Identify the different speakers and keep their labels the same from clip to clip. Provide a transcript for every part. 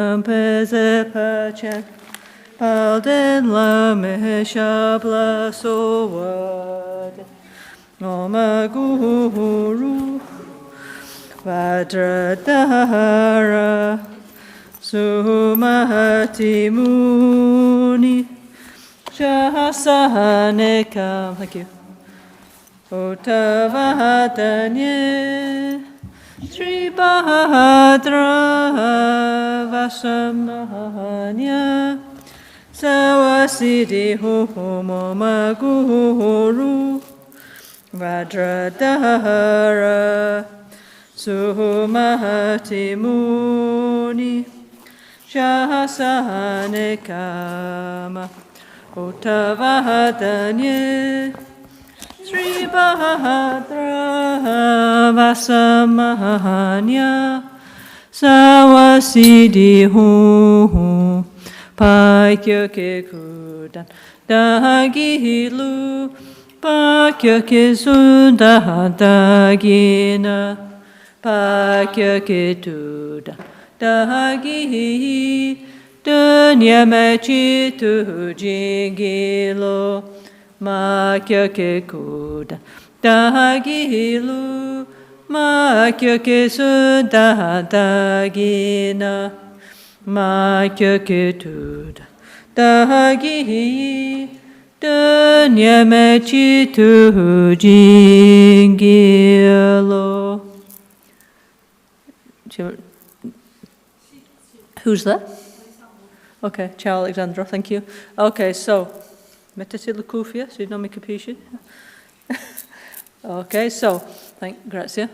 Speaker 1: Peze pachen, palden la me shabla sowad, Oma Guru, Vajradhara, Sumati Muni, Shahasanekam. Thank you. Uttavadanye, Sri Bahadra Vasamanya, Sawasidi Mama Guru, Vajradhara, Sumati Muni, Shahasanekama, Uttavadanye, Sri Bahadra Vasamanya, Sawasidi Pakya Kekudan Dagilu, Pakya Kesunda Dagina, Pakya Ketuda Dagi, Dunyamechitu Jingilo, Makya Kekuda Dagilu, Makya Kesunda Dagina, Makya Ketuda Dagi, Dunyamechitu Jingilo. Who's that? Okay, ciao Alexandra, thank you. Okay, so, mettete le cuffie, se non mi capisci. Okay, so, grazie.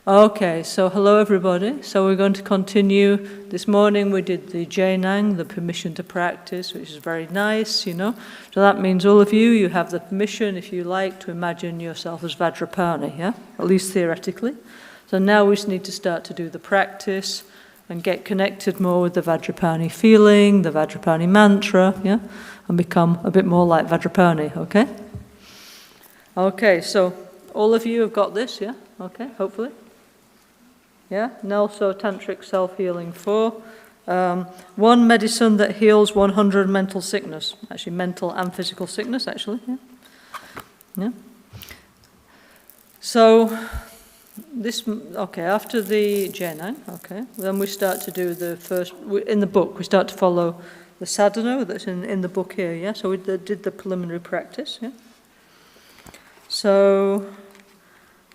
Speaker 1: Okay, so hello everybody. So we're going to continue. This morning we did the Jainang, the permission to practice, which is very nice, you know. So that means all of you have the permission, if you like, to imagine yourself as Vajrapani, yeah? At least theoretically. So now we just need to start to do the practice and get connected more with the Vajrapani feeling, the Vajrapani mantra, yeah? And become a bit more like Vajrapani, okay? Okay, so all of you have got this, yeah? Okay, hopefully. Yeah, NgalSo Tantric Self-Healing 4. One medicine that heals 100 mental sickness. Actually, mental and physical sickness, actually. Yeah. So, after the Jainang, then we start to do the first, in the book, we start to follow the sadhana that's in the book here, yeah? So we did the preliminary practice, yeah? So,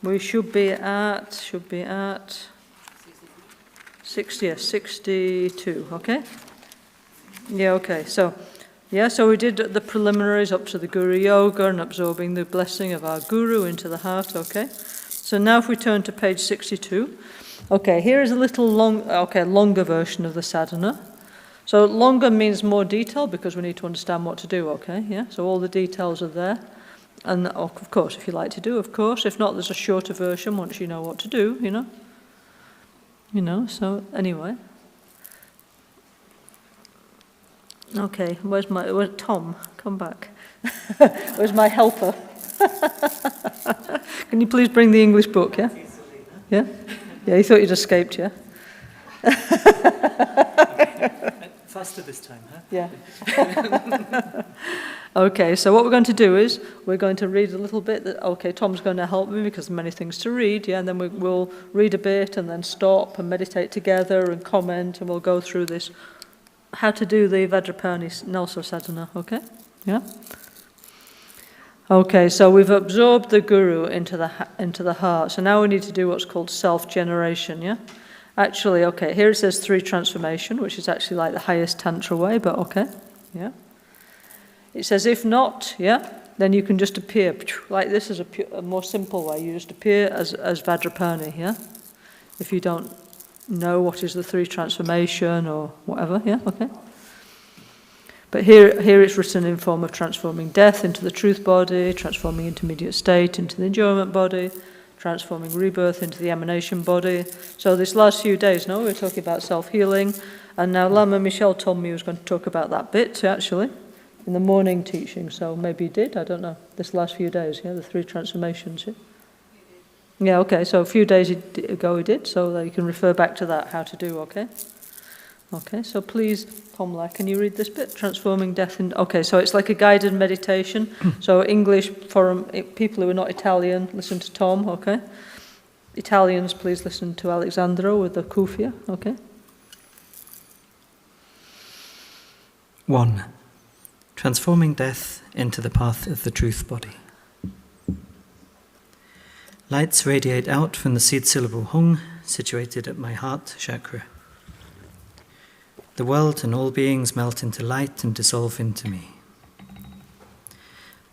Speaker 1: we should be at 62, okay? Yeah, okay, so we did the preliminaries up to the Guru Yoga and absorbing the blessing of our Guru into the heart, okay? So now if we turn to page 62, okay, here is a little longer version of the sadhana. So longer means more detail because we need to understand what to do, okay, yeah? So all the details are there. And of course, if you like to do, of course. If not, there's a shorter version once you know what to do, you know. So anyway. Okay, where's Tom? Come back. Where's my helper? Can you please bring the English book, yeah? Yeah? Yeah, you thought you'd escaped, yeah?
Speaker 2: Faster this time, huh?
Speaker 1: Yeah. Okay, so what we're going to do is we're going to read a little bit. Tom's going to help me because there are many things to read, yeah, and then we'll read a bit and then stop and meditate together and comment, and we'll go through this, how to do the Vajrapani NgalSo sadhana, okay? Yeah? Okay, so we've absorbed the Guru into the heart, so now we need to do what's called self-generation, yeah? Actually, okay, here it says 3 transformation, which is actually like the highest Tantra way, but okay, yeah? It says, if not, yeah, then you can just appear, like this is a more simple way. You just appear as Vajrapani, yeah? If you don't know what is the 3 transformation or whatever, yeah, okay? But here it's written in form of transforming death into the truth body, transforming intermediate state into the enjoyment body, transforming rebirth into the emanation body. So this last few days, we were talking about self-healing, and now Lama Michel told me he was going to talk about that bit, actually, in the morning teaching, so maybe he did, I don't know, this last few days, yeah, the 3 transformations, yeah? Yeah, okay, so a few days ago he did, so that you can refer back to that, how to do, okay? Okay, so please, Tomla, can you read this bit? Transforming death in... Okay, so it's like a guided meditation. So English, for people who are not Italian, listen to Tom, okay? Italians, please listen to Alexandro with the kufia, okay?
Speaker 3: 1. Transforming death into the path of the truth body. Lights radiate out from the seed syllable Hung, situated at my heart chakra. The world and all beings melt into light and dissolve into me.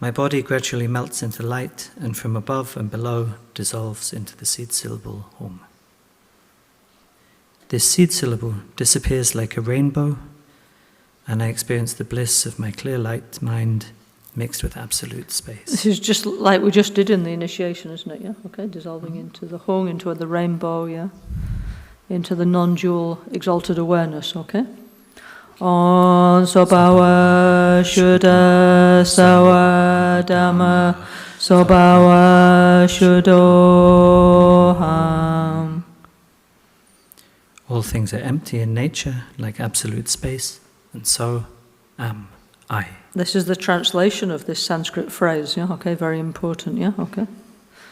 Speaker 3: My body gradually melts into light and from above and below dissolves into the seed syllable Hung. This seed syllable disappears like a rainbow, and I experience the bliss of my clear light mind mixed with absolute space.
Speaker 1: This is just like we just did in the initiation, isn't it? Yeah, okay, dissolving into the Hung, into the rainbow, yeah, into the non-dual exalted awareness, okay? On Sobawa Shuddha Sawa Dhamma Sobawa Shuddhoham.
Speaker 3: All things are empty in nature, like absolute space, and so am I.
Speaker 1: This is the translation of this Sanskrit phrase, yeah, okay, very important, yeah, okay.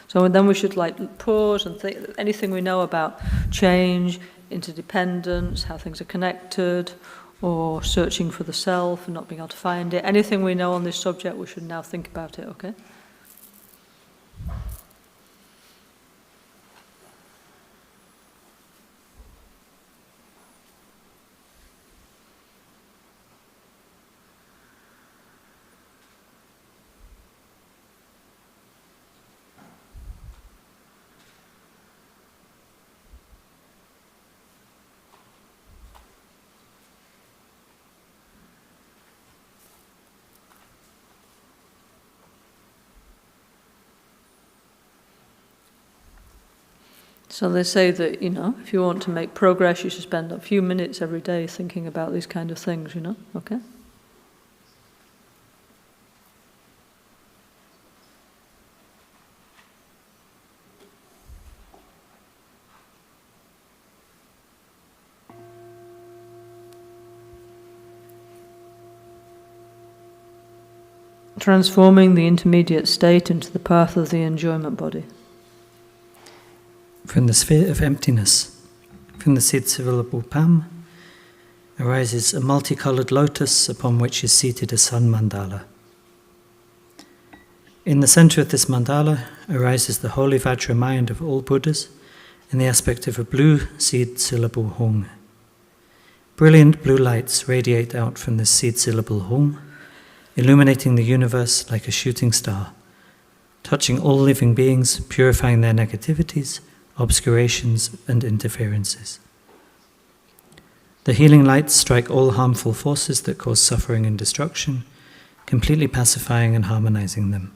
Speaker 1: So then we should like pause and think anything we know about change, interdependence, how things are connected, or searching for the self and not being able to find it. Anything we know on this subject, we should now think about it, okay? So they say that, if you want to make progress, you should spend a few minutes every day thinking about these kind of things, okay? Transforming the intermediate state into the path of the enjoyment body.
Speaker 3: From the sphere of emptiness, from the seed syllable Pam, arises a multicolored lotus upon which is seated a sun mandala. In the center of this mandala arises the holy Vajra mind of all Buddhas in the aspect of a blue seed syllable Hung. Brilliant blue lights radiate out from this seed syllable Hung, illuminating the universe like a shooting star, touching all living beings, purifying their negativities, obscurations and interferences. The healing lights strike all harmful forces that cause suffering and destruction, completely pacifying and harmonizing them.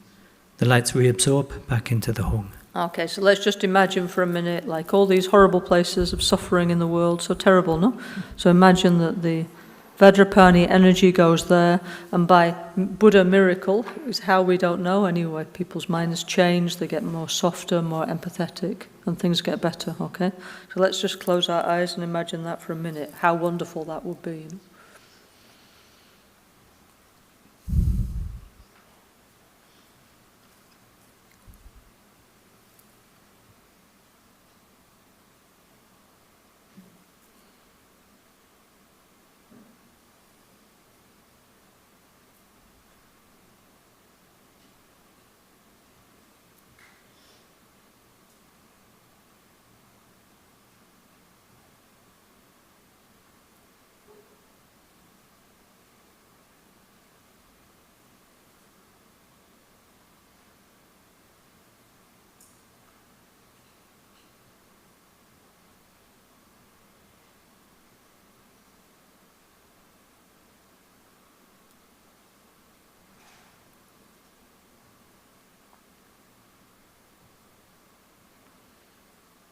Speaker 3: The lights reabsorb back into the Hung.
Speaker 1: Okay, so let's just imagine for a minute, like all these horrible places of suffering in the world, so terrible, no? So imagine that the Vajrapani energy goes there, and by Buddha miracle, is how we don't know anyway, people's minds change, they get more softer, more empathetic, and things get better, okay? So let's just close our eyes and imagine that for a minute, how wonderful that would be.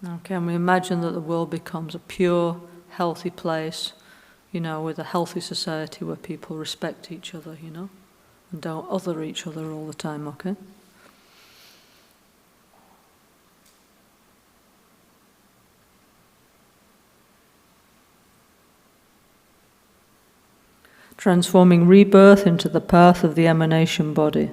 Speaker 1: Okay, and we imagine that the world becomes a pure, healthy place, with a healthy society where people respect each other, and don't other each other all the time, okay? transforming rebirth into the path of the emanation body.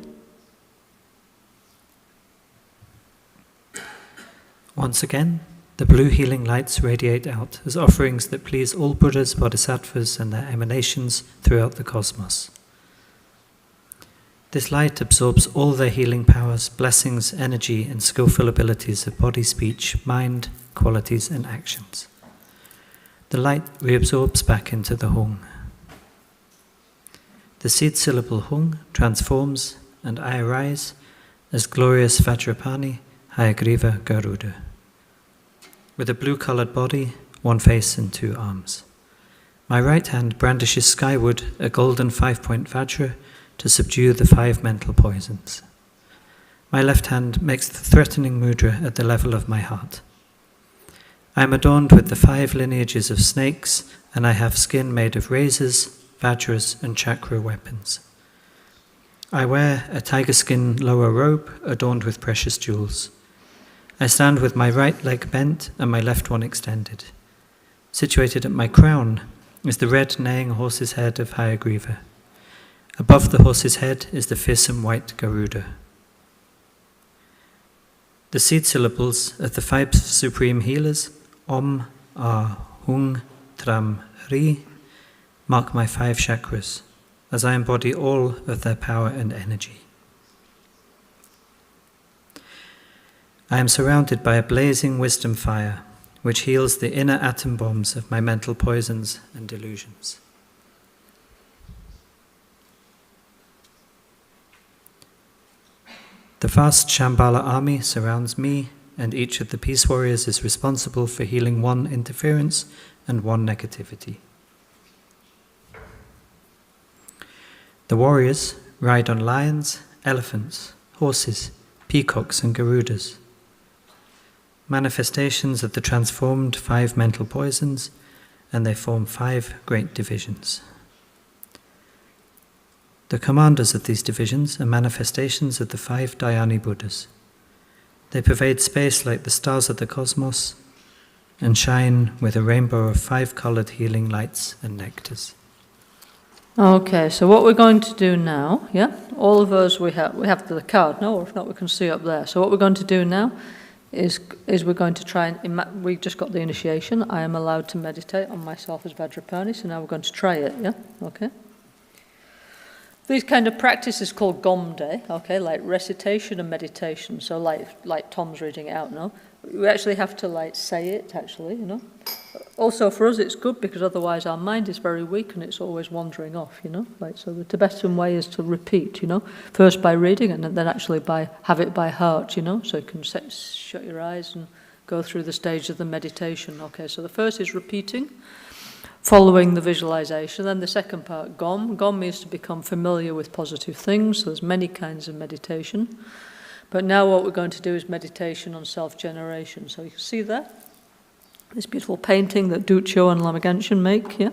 Speaker 3: Once again, the blue healing lights radiate out as offerings that please all Buddhas, Bodhisattvas, and their emanations throughout the cosmos. This light absorbs all their healing powers, blessings, energy, and skillful abilities of body, speech, mind, qualities, and actions. The light reabsorbs back into the Hung. The seed syllable Hung transforms, and I arise as glorious Vajrapani, Hayagriva, Garuda, with a blue-coloured body, one face and two arms. My right hand brandishes skyward a golden 5-point Vajra to subdue the 5 mental poisons. My left hand makes the threatening mudra at the level of my heart. I am adorned with the 5 lineages of snakes, and I have skin made of razors, vajras, and chakra weapons. I wear a tiger skin lower robe adorned with precious jewels. I stand with my right leg bent and my left one extended. Situated at my crown is the red neighing horse's head of Hayagriva. Above the horse's head is the fearsome white Garuda. The seed syllables of the 5 supreme healers, Om, Ah, Hung, Tram, Ri, mark my 5 chakras, as I embody all of their power and energy. I am surrounded by a blazing wisdom fire, which heals the inner atom bombs of my mental poisons and delusions. The vast Shambhala army surrounds me, and each of the peace warriors is responsible for healing 1 interference and 1 negativity. The warriors ride on lions, elephants, horses, peacocks, and garudas, manifestations of the transformed 5 mental poisons, and they form 5 great divisions. The commanders of these divisions are manifestations of the 5 Dhyani Buddhas. They pervade space like the stars of the cosmos and shine with a rainbow of 5-coloured healing lights and nectars.
Speaker 1: Okay, so what we're going to do now, all of us, we have the card, no? Or if not, we can see up there. So what we're going to do now is we're going to try and, we just got the initiation. I am allowed to meditate on myself as Vajrapani, so now we're going to try it, okay? These kind of practices called gomde, okay, like recitation and meditation. So like Tom's reading it out now. We actually have to say it, actually, Also for us it's good because otherwise our mind is very weak and it's always wandering off, So the Tibetan way is to repeat, first by reading and then actually have it by heart, So you can shut your eyes and go through the stage of the meditation. Okay, so the first is repeating, following the visualization. Then the second part, gom. Gom means to become familiar with positive things. So there's many kinds of meditation. But now what we're going to do is meditation on self-generation. So you can see that. This beautiful painting that Ducho and Lama Gangchen make, The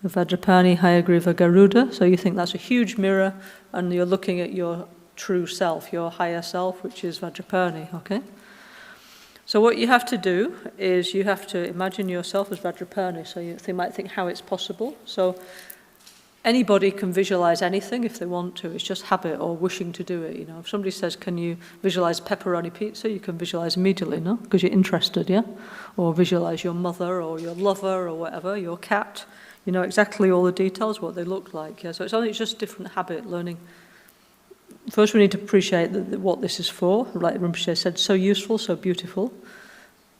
Speaker 1: Vajrapani, Hayagriva, Garuda. So you think that's a huge mirror and you're looking at your true self, your higher self, which is Vajrapani, okay? So what you have to do is you have to imagine yourself as Vajrapani. So you might think how it's possible. So anybody can visualize anything if they want to. It's just habit or wishing to do it. If somebody says, "Can you visualize pepperoni pizza?" You can visualize immediately, because you're interested, Or visualize your mother or your lover or whatever, your cat. You know exactly all the details, what they look like. So it's just different habit learning. First, we need to appreciate what this is for. Like Rinpoche said, so useful, so beautiful.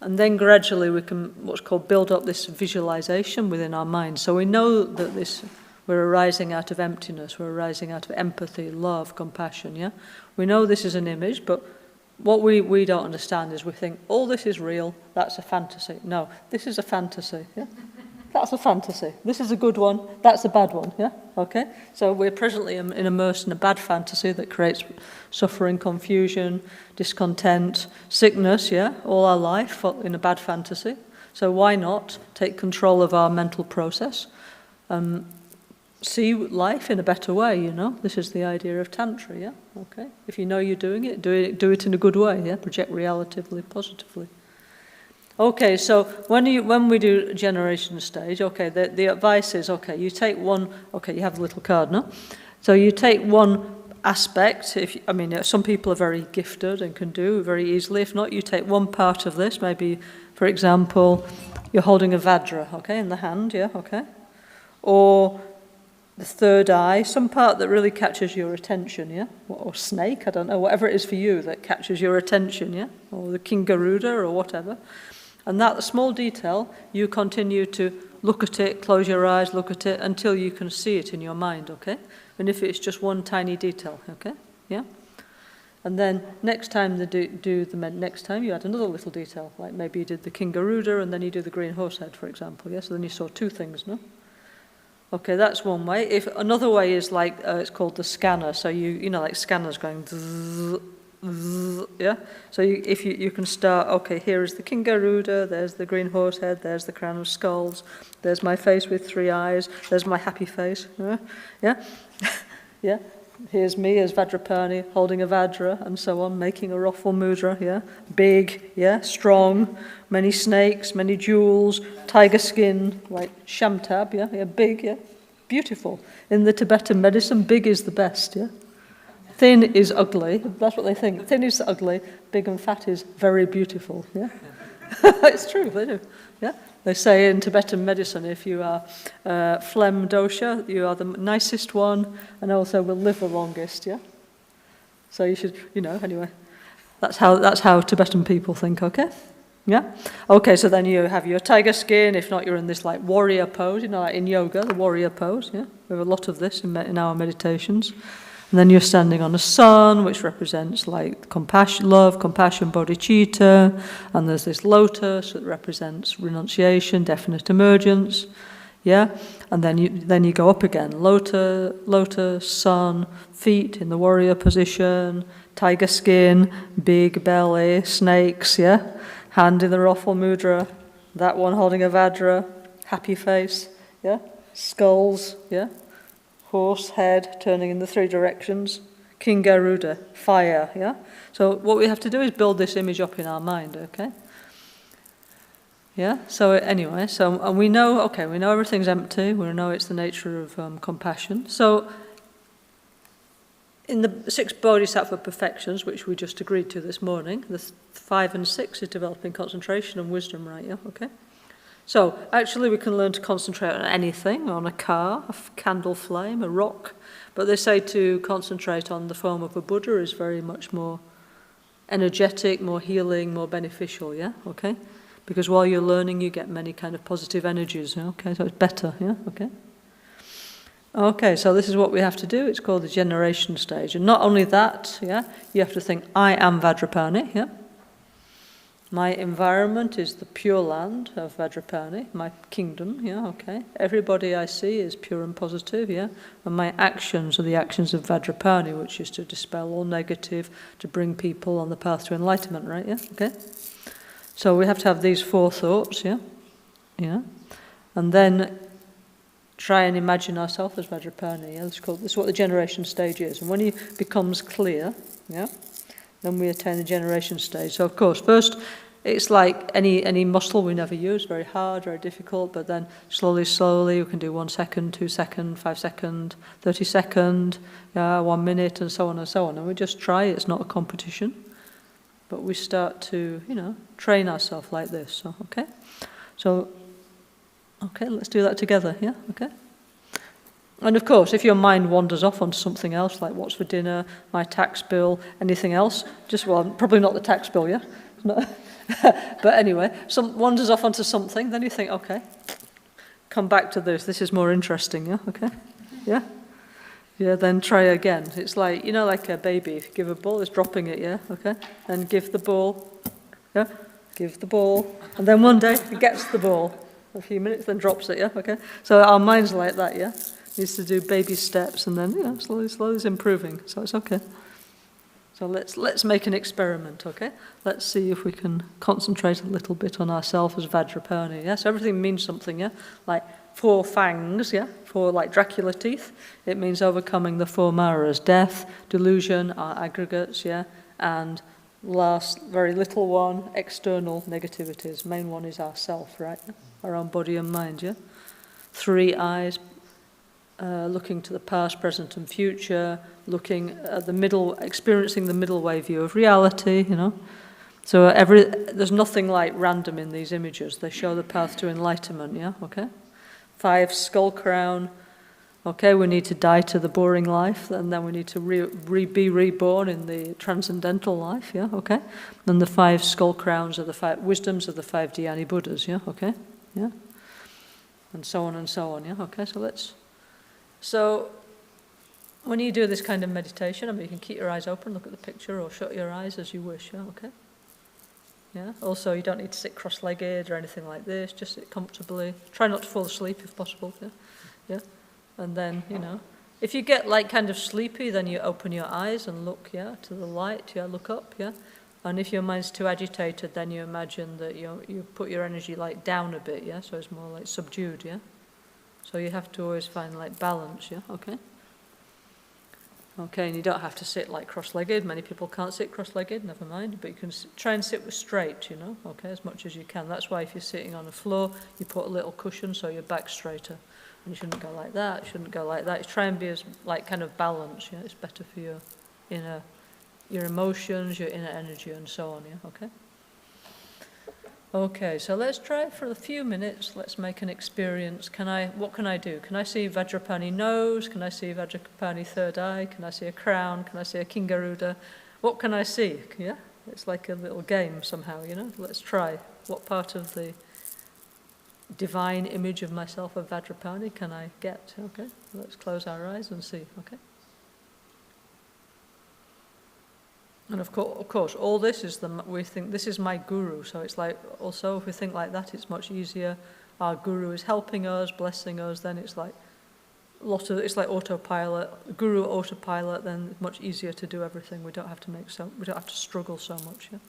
Speaker 1: And then gradually we can, what's called, build up this visualization within our mind. So we know that we're arising out of emptiness, we're arising out of empathy, love, compassion, We know this is an image, but what we don't understand is we think, oh, this is real, that's a fantasy. No, this is a fantasy, That's a fantasy. This is a good one, that's a bad one, Okay? So we're presently immersed in a bad fantasy that creates suffering, confusion, discontent, sickness, all our life in a bad fantasy. So why not take control of our mental process, see life in a better way, This is the idea of Tantra, Okay? If you know you're doing it, do it in a good way, project reality positively. Okay, so when we do generation stage, okay, the advice is, okay, you take one, okay, you have the little card, no? So you take one aspect, some people are very gifted and can do very easily. If not, you take one part of this, maybe, for example, you're holding a Vajra, okay, in the hand, yeah, okay? Or the third eye, some part that really catches your attention, yeah? Or snake, I don't know, whatever it is for you that catches your attention, yeah? Or the King Garuda or whatever. And that small detail, you continue to look at it, close your eyes, look at it, until you can see it in your mind, okay? And if it's just one tiny detail, okay? Yeah? And then next time next time you add another little detail, like maybe you did the King Garuda and then you do the green horse head, for example, yeah? So then you saw two things, no? Okay, that's one way. If another way is like, it's called the scanner, so you know, like scanners going zzz, yeah, so if you can start, okay, here is the King Garuda, there's the green horse head, there's the crown of skulls, there's my face with three eyes, there's my happy face, yeah, yeah, here's me as Vajrapani holding a Vajra and so on, making a Raffle Mudra, yeah, big, yeah, strong, many snakes, many jewels, tiger skin, like Shamtab, yeah, big, yeah, beautiful. In the Tibetan medicine, big is the best, yeah. Thin is ugly, that's what they think. Thin is ugly, big and fat is very beautiful, yeah? It's true, they do, yeah? They say in Tibetan medicine, if you are phlegm dosha, you are the nicest one and also will live the longest, yeah? So you should, anyway. That's how Tibetan people think, okay? Yeah? Okay, so then you have your tiger skin, if not you're in this like warrior pose, like in yoga, the warrior pose, yeah? We have a lot of this in our meditations. And then you're standing on a sun, which represents like compassion, love, compassion, bodhicitta. And there's this lotus that represents renunciation, definite emergence. Yeah? And then you go up again. Lotus, sun, feet in the warrior position, tiger skin, big belly, snakes, yeah? Hand in the Raffle Mudra, that one holding a Vajra, happy face, yeah? Skulls, yeah? Horse head turning in the three directions, King Garuda, fire, yeah? So what we have to do is build this image up in our mind, okay? Yeah, so anyway, and we know everything's empty, we know it's the nature of compassion. So in the 6 Bodhisattva perfections, which we just agreed to this morning, the 5 and 6 is developing concentration and wisdom, right, yeah, okay? So, actually we can learn to concentrate on anything, on a car, a candle flame, a rock, but they say to concentrate on the form of a Buddha is very much more energetic, more healing, more beneficial, yeah, okay? Because while you're learning you get many kind of positive energies, okay, so it's better, yeah, okay? Okay, so this is what we have to do, it's called the generation stage, and not only that, yeah, you have to think, I am Vajrapani, yeah? My environment is the pure land of Vajrapani, my kingdom, yeah, okay. Everybody I see is pure and positive, yeah. And my actions are the actions of Vajrapani, which is to dispel all negative, to bring people on the path to enlightenment, right, yeah, okay. So we have to have these 4 thoughts, yeah, yeah. And then try and imagine ourselves as Vajrapani, yeah. This is what the generation stage is. And when it becomes clear, yeah, then we attain the generation stage. So of course, first, it's like any muscle we never use, very hard, very difficult, but then slowly, we can do 1 second, 2 second, 5 second, 30 second, 1 minute, and so on and so on. And we just try, it's not a competition, but we start to, train ourselves like this, so, okay? So, okay, let's do that together, yeah, okay? And of course, if your mind wanders off onto something else, like what's for dinner, my tax bill, anything else, probably not the tax bill, yeah? But anyway, wanders off onto something, then you think, okay, come back to this is more interesting, yeah? Okay? Yeah? Yeah, then try again. It's like, like a baby, if you give a ball, it's dropping it, yeah? Okay? Then give the ball, yeah? Give the ball, and then one day it gets the ball. A few minutes, then drops it, yeah? Okay? So our mind's like that, yeah? Needs to do baby steps and then, slowly it's improving. So it's okay. So let's make an experiment, okay? Let's see if we can concentrate a little bit on ourselves as Vajrapani, yeah? So everything means something, yeah? Like 4 fangs, yeah? 4 like Dracula teeth. It means overcoming the 4 maras, death, delusion, our aggregates, yeah? And last, very little one, external negativities. Main one is ourself, right? Our own body and mind, yeah? 3 eyes, looking to the past, present and future, looking at the middle, experiencing the middle way view of reality, you know? So there's nothing like random in these images. They show the path to enlightenment, yeah? Okay? 5, skull crown. Okay, we need to die to the boring life, and then we need to be reborn in the transcendental life, yeah? Okay? Then the 5 skull crowns are the 5 wisdoms of the 5 Dhyani Buddhas, yeah? Okay? Yeah? And so on, yeah? Okay, so when you do this kind of meditation, I mean, you can keep your eyes open, look at the picture, or shut your eyes as you wish, yeah? Okay? Yeah. Also, you don't need to sit cross-legged or anything like this. Just sit comfortably. Try not to fall asleep if possible. Yeah. Yeah. And then, you know, if you get like kind of sleepy, then you open your eyes and look, yeah, to the light. Yeah. Look up. Yeah. And if your mind's too agitated, then you imagine that you put your energy like down a bit. Yeah. So it's more like subdued. Yeah. So you have to always find like balance. Yeah. Okay. Okay, and you don't have to sit like cross-legged. Many people can't sit cross-legged, never mind. But you can try and sit with straight, you know, okay, as much as you can. That's why if you're sitting on the floor, you put a little cushion so your back's straighter. And you shouldn't go like that, you shouldn't go like that. You try and be as, like, kind of balanced, yeah. It's better for your emotions, your inner energy, and so on, yeah, okay? Okay, so let's try it for a few minutes. Let's make an experience. What can I do? Can I see Vajrapani nose? Can I see Vajrapani third eye? Can I see a crown? Can I see a King Garuda? What can I see? Yeah, it's like a little game somehow, you know? Let's try. What part of the divine image of myself of Vajrapani can I get? Okay, let's close our eyes and see, okay? And of course, all this is we think this is my guru. So it's like also if we think like that, it's much easier. Our guru is helping us, blessing us. Then it's like it's like autopilot. Guru autopilot. Then it's much easier to do everything. We don't have to struggle so much. Yeah.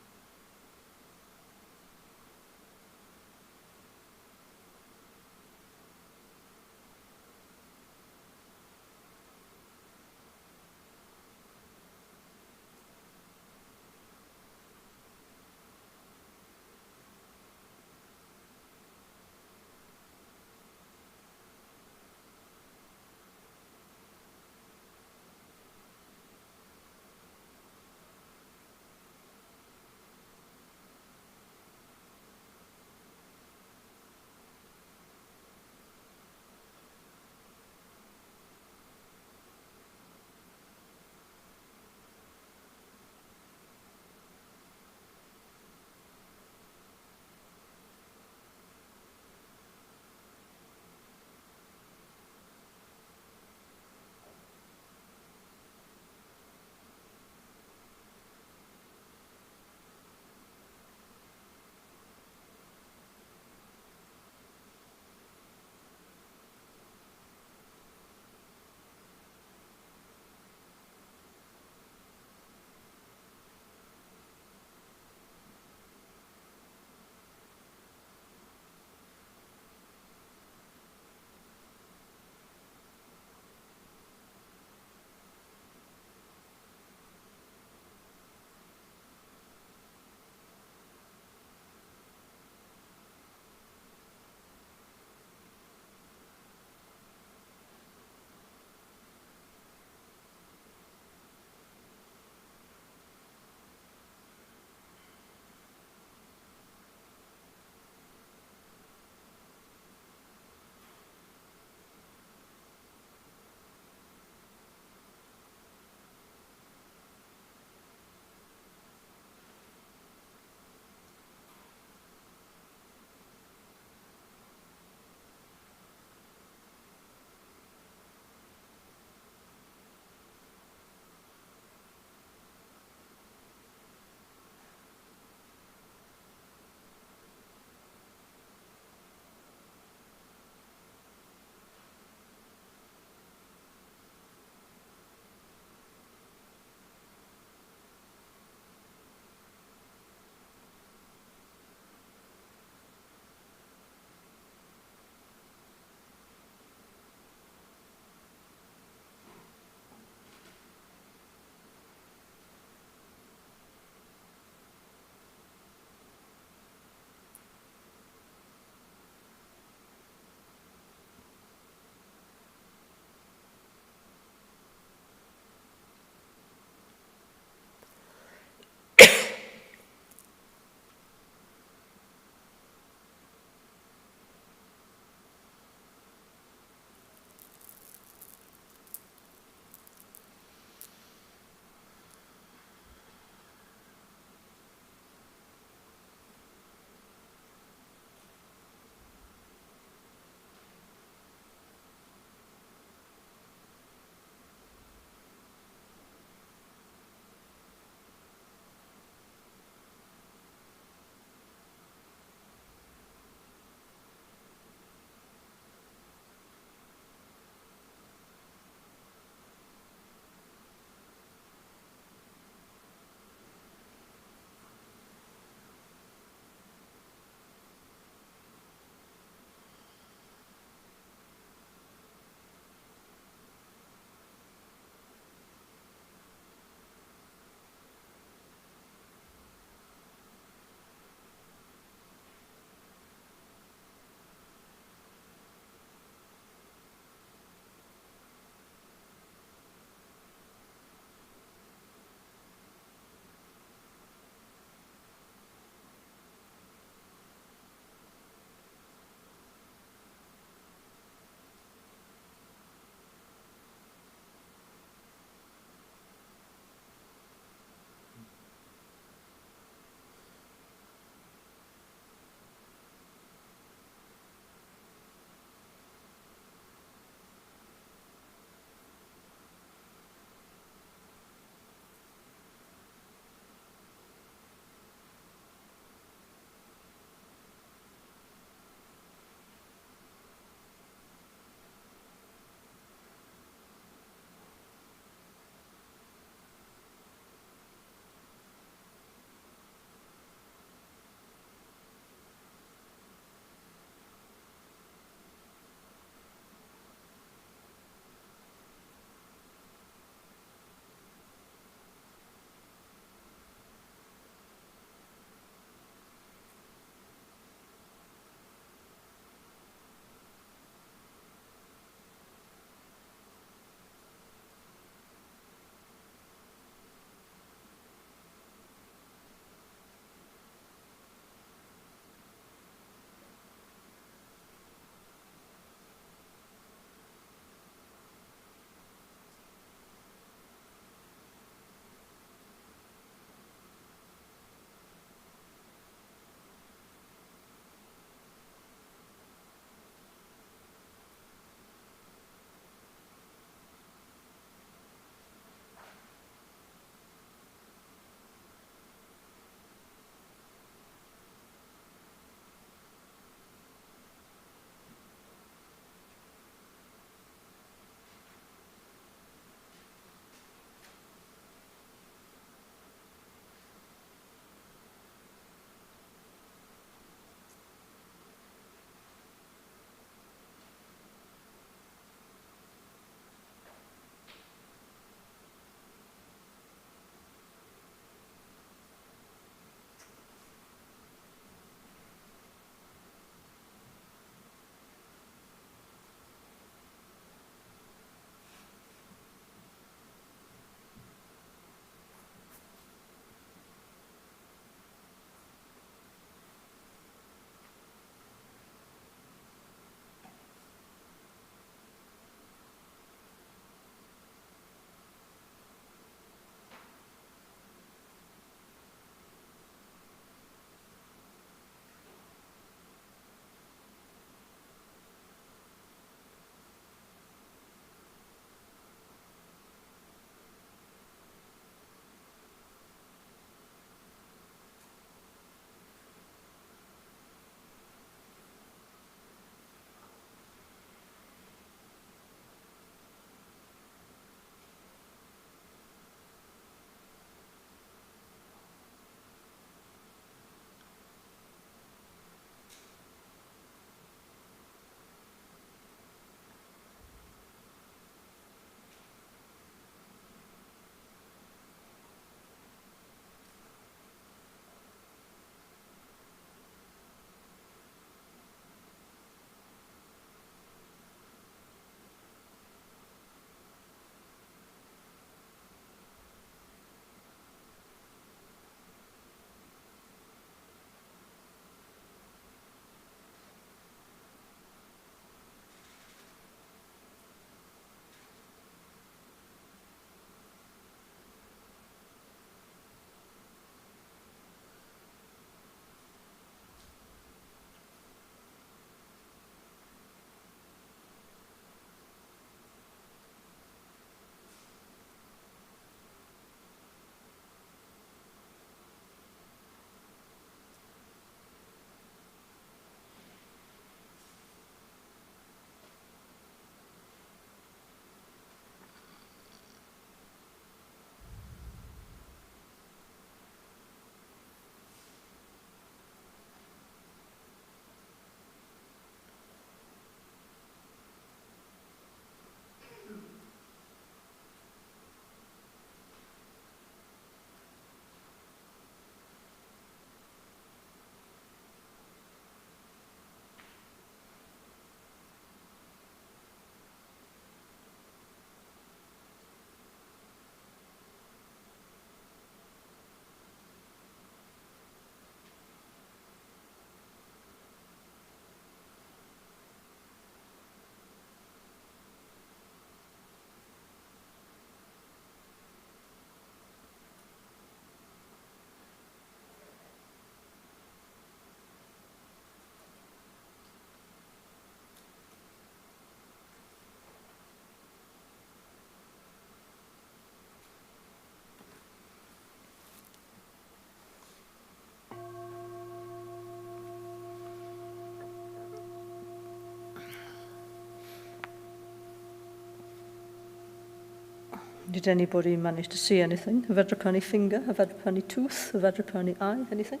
Speaker 1: Did anybody manage to see anything? A Vajrapani finger, a Vajrapani tooth, a Vajrapani eye, anything?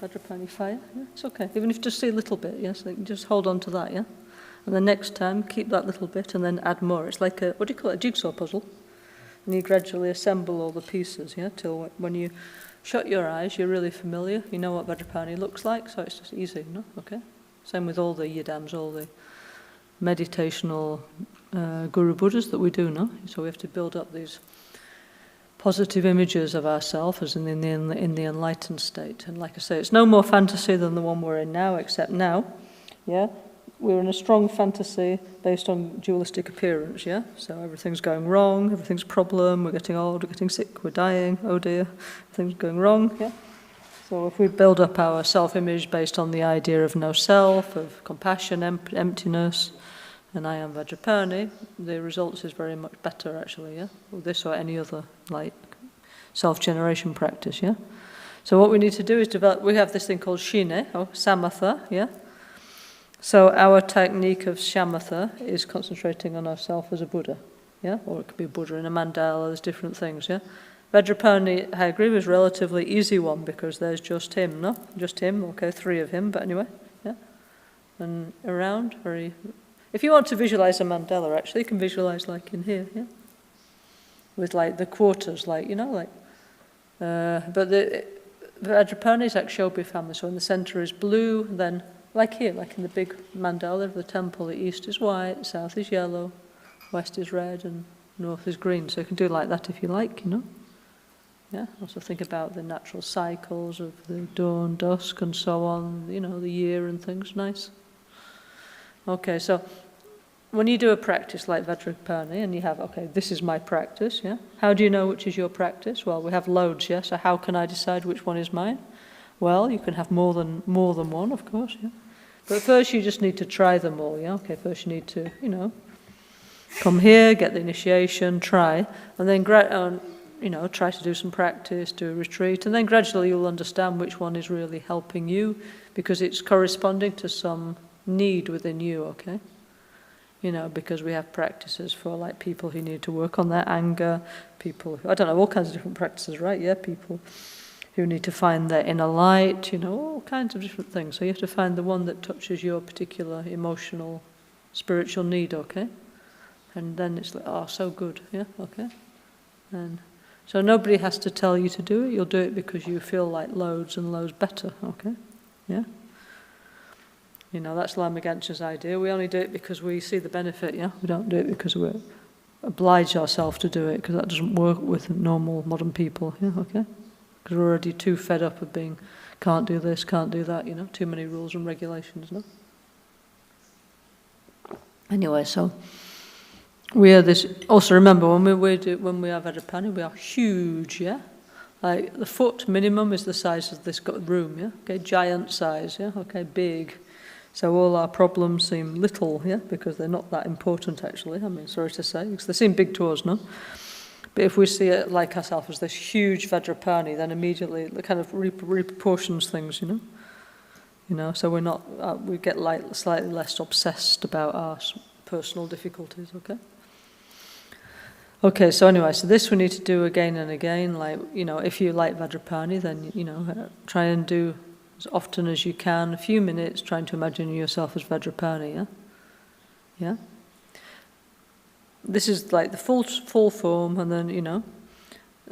Speaker 1: Vajrapani fire? Yeah, it's okay. Even if you just see a little bit, yes, like just hold on to that, yeah? And the next time, keep that little bit and then add more. It's like a, what do you call it, a jigsaw puzzle? And you gradually assemble all the pieces, yeah, till when you shut your eyes, you're really familiar. You know what Vajrapani looks like, so it's just easy, no? Okay? Same with all the yidams, all the meditational Guru Buddhas that we do, no? So we have to build up these positive images of ourselves as in the enlightened state. And like I say, it's no more fantasy than the one we're in now, except now, yeah? We're in a strong fantasy based on dualistic appearance, yeah? So everything's going wrong, everything's a problem, we're getting old, we're getting sick, we're dying, oh dear, everything's going wrong, yeah? So if we build up our self-image based on the idea of no self, of compassion, emptiness, and I am Vajrapani, the results is very much better actually, yeah? Or this or any other, like, self-generation practice, yeah? So what we need to do is develop, we have this thing called shine, or samatha, yeah? So our technique of shamatha is concentrating on ourselves as a Buddha, yeah? Or it could be a Buddha in a mandala, there's different things, yeah? Vajrapani Hayagriva is a relatively easy one because there's just him, no? Just him, okay, 3 of him, but anyway, yeah? And around, very... If you want to visualize a mandala, actually, you can visualize like in here, yeah? With like the quarters, like, you know, like... but the Vajrapani is Akshobhya family, so in the center is blue, then... Like here, like in the big mandala of the temple, the east is white, south is yellow, west is red, and north is green. So you can do like that if you like, you know. Yeah. Also think about the natural cycles of the dawn, dusk, and so on. You know, the year and things. Nice. Okay, so when you do a practice like Vajrapani, and you have, okay, this is my practice. Yeah. How do you know which is your practice? Well, we have loads. Yeah. So how can I decide which one is mine? Well, you can have more than one, of course, yeah. But first you just need to try them all, yeah. Okay, first you need to, you know, come here, get the initiation, try, and then you know, try to do some practice, do a retreat, and then gradually you'll understand which one is really helping you because it's corresponding to some need within you, okay? You know, because we have practices for like people who need to work on their anger, people who, I don't know, all kinds of different practices, right? Yeah, people who need to find their inner light, you know, all kinds of different things. So you have to find the one that touches your particular emotional, spiritual need, okay? And then it's like, oh, so good, yeah, okay? And so nobody has to tell you to do it. You'll do it because you feel like loads and loads better, okay? Yeah? You know, that's Lama Ganchen's idea. We only do it because we see the benefit, yeah? We don't do it because we oblige ourselves to do it, because that doesn't work with normal modern people, yeah, okay? Because we're already too fed up of being, can't do this, can't do that, you know, too many rules and regulations, no? Anyway, so we are this, also remember when we have Vajrapani, we are huge, yeah? Like the foot minimum is the size of this room, yeah? Okay, giant size, yeah? Okay, big. So all our problems seem little, yeah? Because they're not that important actually, I mean, sorry to say, because they seem big to us, no? But if we see it like ourselves as this huge Vajrapani, then immediately it kind of reproportions things, you know. You know, so we're not, we get slightly less obsessed about our personal difficulties, okay? Okay, so anyway, so this we need to do again and again, like, you know, if you like Vajrapani, then, you know, try and do as often as you can, a few minutes, trying to imagine yourself as Vajrapani, yeah? Yeah? This is like the full form, and then, you know,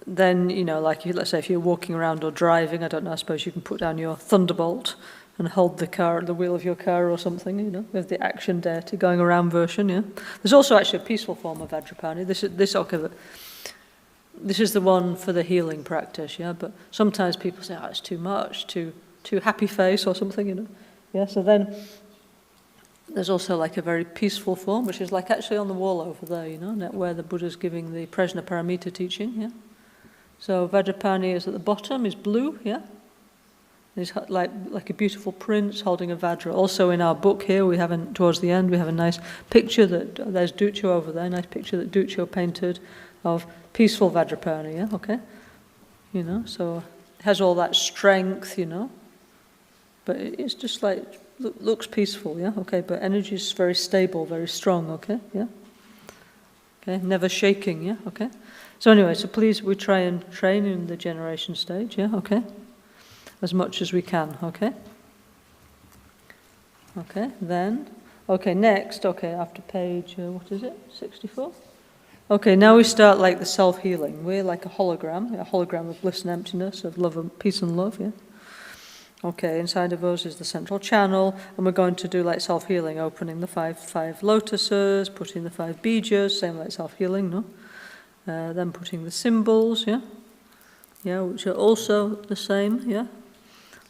Speaker 1: like let's say if you're walking around or driving, I don't know, I suppose you can put down your thunderbolt and hold the wheel of your car or something, you know, with the action deity going around version, yeah. There's also actually a peaceful form of Vajrapani. This is the one for the healing practice, yeah. But sometimes people say, oh, it's too much, too happy face or something, you know. Yeah. So then there's also like a very peaceful form, which is like actually on the wall over there, you know, where the Buddha's giving the Prajnaparamita teaching, yeah. So Vajrapani is at the bottom, is blue, yeah. He's like a beautiful prince holding a Vajra. Also in our book here, towards the end, we have a nice picture there's Duccio over there, a nice picture that Duccio painted of peaceful Vajrapani, yeah, okay. You know, so it has all that strength, you know, but it's just like, looks peaceful, yeah, okay, but energy is very stable, very strong, okay, yeah, okay, never shaking, yeah, okay. So anyway, so please, we try and train in the generation stage, yeah, okay? As much as we can, okay? Okay, then, okay, next, okay, after page, what is it, 64? Okay, now we start like the self-healing. We're like a hologram of bliss and emptiness, of love and peace and love, yeah? Okay, inside of us is the central channel, and we're going to do like self-healing, opening the five lotuses, putting the 5 bijas, same like self-healing, no? Then putting the symbols, yeah? Yeah, which are also the same, yeah?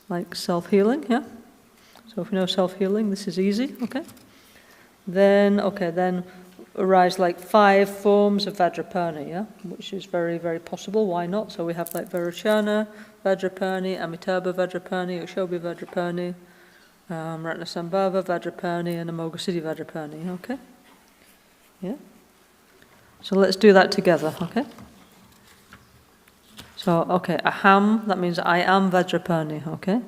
Speaker 1: Like self-healing, yeah? So if you know self-healing, this is easy, okay? Then arise like 5 forms of Vajrapani, yeah? Which is very, very possible, why not? So we have like Vairocana, Vajrapani, Amitabha Vajrapani, Ushobhi Vajrapani, Ratnasambhava Vajrapani, and Amoghasiddhi Vajrapani, okay? Yeah? So let's do that together, okay? So, okay, aham, that means I am Vajrapani, okay?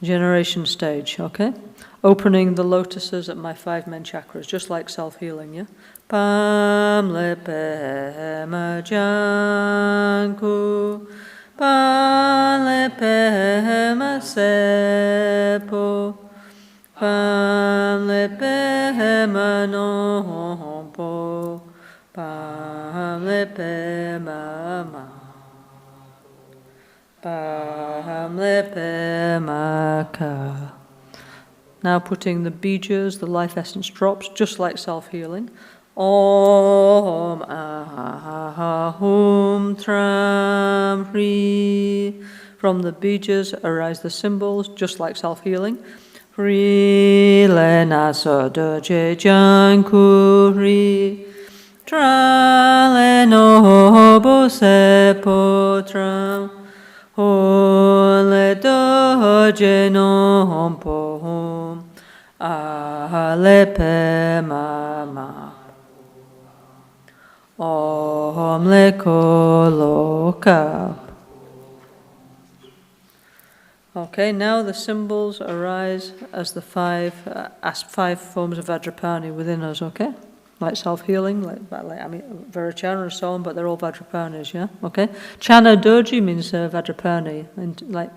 Speaker 1: Generation stage, okay? Opening the lotuses at my 5 main chakras, just like self-healing, yeah? Pam lepe majanku, pam lepe masepo, pam lepe manompo, pam lepe mama, pam lepe maka. Now putting the bijas, the life essence drops, just like self-healing. Om ahum tram hri. From the bijas arise the symbols, just like self-healing. Hri le naso doje janku hri. Tra le no bo se po tram. Ho le doje no hom po hom. Ah le pe ma ma. Om le ko lo ka. Okay, now the symbols arise as the 5 forms of Vajrapani within us, okay? Like self-healing, like Vairocana and so on, but they're all Vajrapanis, yeah? Okay? Chana Doji means Vajrapani, and like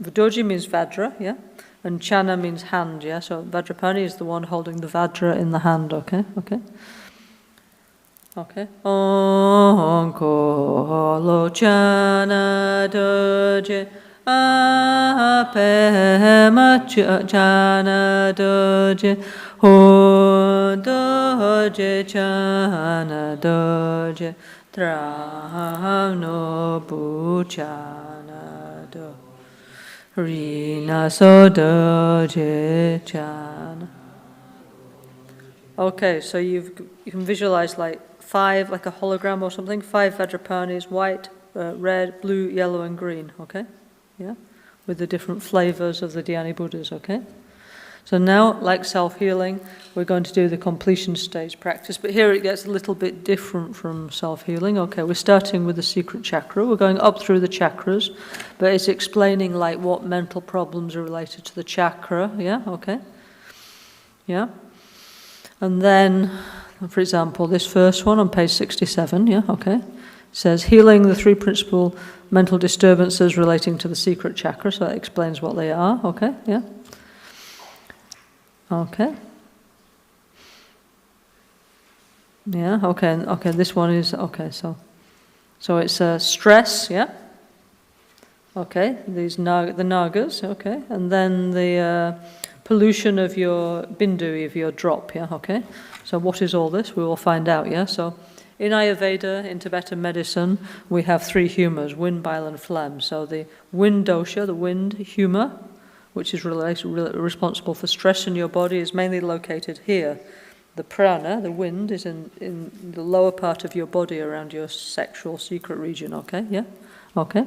Speaker 1: Doji means Vajra, yeah? And Chana means hand, yeah? So Vajrapani is the one holding the Vajra in the hand, okay? Okay? Okay. Om ko lo chana doje ape ma chana doje ho doje chana doje tra no bu chana do rina so doje chana. Okay, so you can visualize like 5, like a hologram or something, 5 Vajrapanis, white, red, blue, yellow, and green, okay? Yeah? With the different flavors of the Dhyani Buddhas, okay? So now, like self-healing, we're going to do the completion stage practice, but here it gets a little bit different from self-healing. Okay, we're starting with the secret chakra. We're going up through the chakras, but it's explaining like what mental problems are related to the chakra, yeah? Okay? Yeah? And then, for example, this first one on page 67, yeah, okay, says healing the 3 principal mental disturbances relating to the secret chakra, so that explains what they are, okay, yeah. Okay. Yeah, okay, this one is, okay, so it's stress, yeah. Okay, these the nagas, okay, and then the pollution of your bindu, of your drop, yeah, okay. So what is all this? We will find out, yeah? So in Ayurveda, in Tibetan medicine, we have 3 humours, wind, bile and phlegm. So the wind dosha, the wind humour, which is responsible for stress in your body, is mainly located here. The prana, the wind, is in the lower part of your body around your sexual secret region, okay? Yeah? Okay.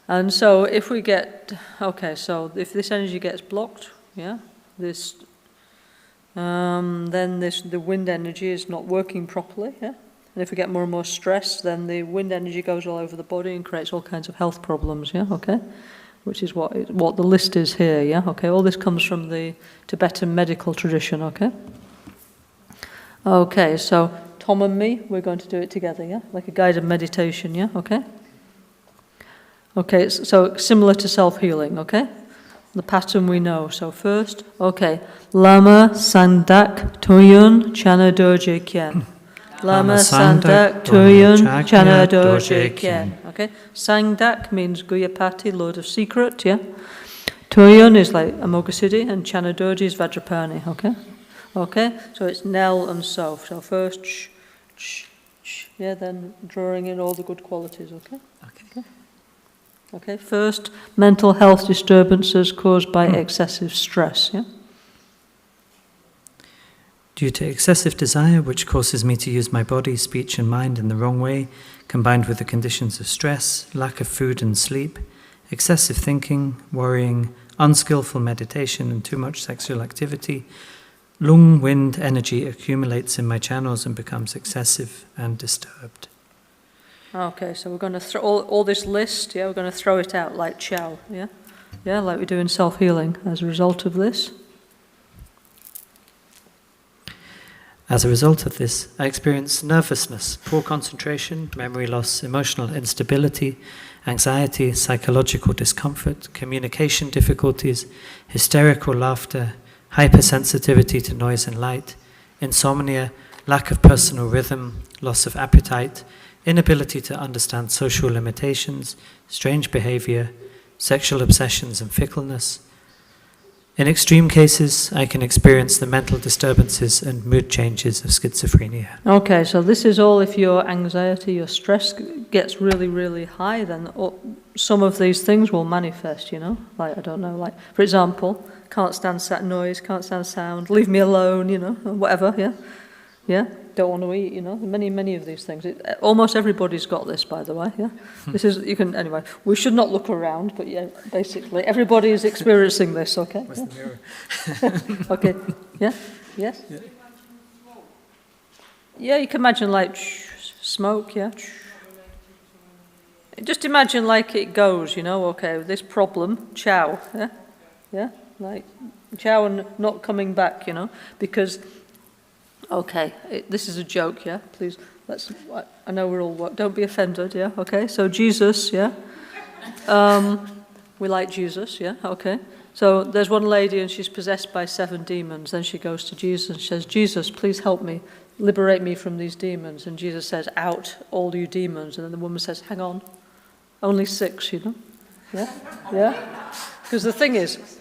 Speaker 1: And so if we get, okay, so if this energy gets blocked, yeah, this... then the wind energy is not working properly, yeah? And if we get more and more stress, then the wind energy goes all over the body and creates all kinds of health problems, yeah, okay? Which is what the list is here, yeah, okay? All this comes from the Tibetan medical tradition, okay? Okay, so Tom and me, we're going to do it together, yeah? Like a guided meditation, yeah? Okay? Okay, so similar to self-healing, okay? The pattern we know. So first, okay. Lama Sandak Tuyun Chana Dorje Kien. Lama Sandak Tuyun Chana Dorje Kien. Okay? Sangdak means Guyapati, Lord of Secret, yeah? Tuyun is like Amoghasiddhi, and Chana Dorje is Vajrapani, okay? Okay, so it's Nel and So. So first, yeah, then drawing in all the good qualities, okay? Okay, first, mental health disturbances caused by excessive stress, yeah?
Speaker 3: Due to excessive desire, which causes me to use my body, speech and mind in the wrong way, combined with the conditions of stress, lack of food and sleep, excessive thinking, worrying, unskillful meditation and too much sexual activity, lung wind energy accumulates in my channels and becomes excessive and disturbed.
Speaker 1: Okay, so we're going to throw all this list, yeah, we're going to throw it out like chow, yeah? Yeah, like we do in self-healing as a result of this.
Speaker 3: As a result of this, I experience nervousness, poor concentration, memory loss, emotional instability, anxiety, psychological discomfort, communication difficulties, hysterical laughter, hypersensitivity to noise and light, insomnia, lack of personal rhythm, loss of appetite, inability to understand social limitations, strange behavior, sexual obsessions and fickleness. In extreme cases, I can experience the mental disturbances and mood changes of schizophrenia.
Speaker 1: Okay, so this is all if your anxiety, your stress gets really, really high, then some of these things will manifest, you know? Like, I don't know, like, for example, can't stand noise, can't stand sound, leave me alone, you know, or whatever, yeah? Yeah? Don't want to eat, you know, many of these things. Almost everybody's got this, by the way, yeah? This is, you can, anyway, we should not look around, but yeah, basically, everybody is experiencing this, okay?
Speaker 3: Where's the mirror?
Speaker 1: Okay, yeah? Yes?
Speaker 3: Yeah.
Speaker 1: Yeah, you can imagine like smoke, yeah? Just imagine like it goes, you know, okay, this problem, chow, yeah? Yeah? Like, chow and not coming back, you know, because... Okay, this is a joke, yeah? Please, I know we're all, don't be offended, yeah? Okay, so Jesus, yeah? We like Jesus, yeah? Okay. So there's one lady and she's possessed by 7 demons. Then she goes to Jesus and she says, Jesus, please help me, liberate me from these demons. And Jesus says, out, all you demons. And then the woman says, hang on, only 6, you know? Yeah? Yeah? Because the thing is,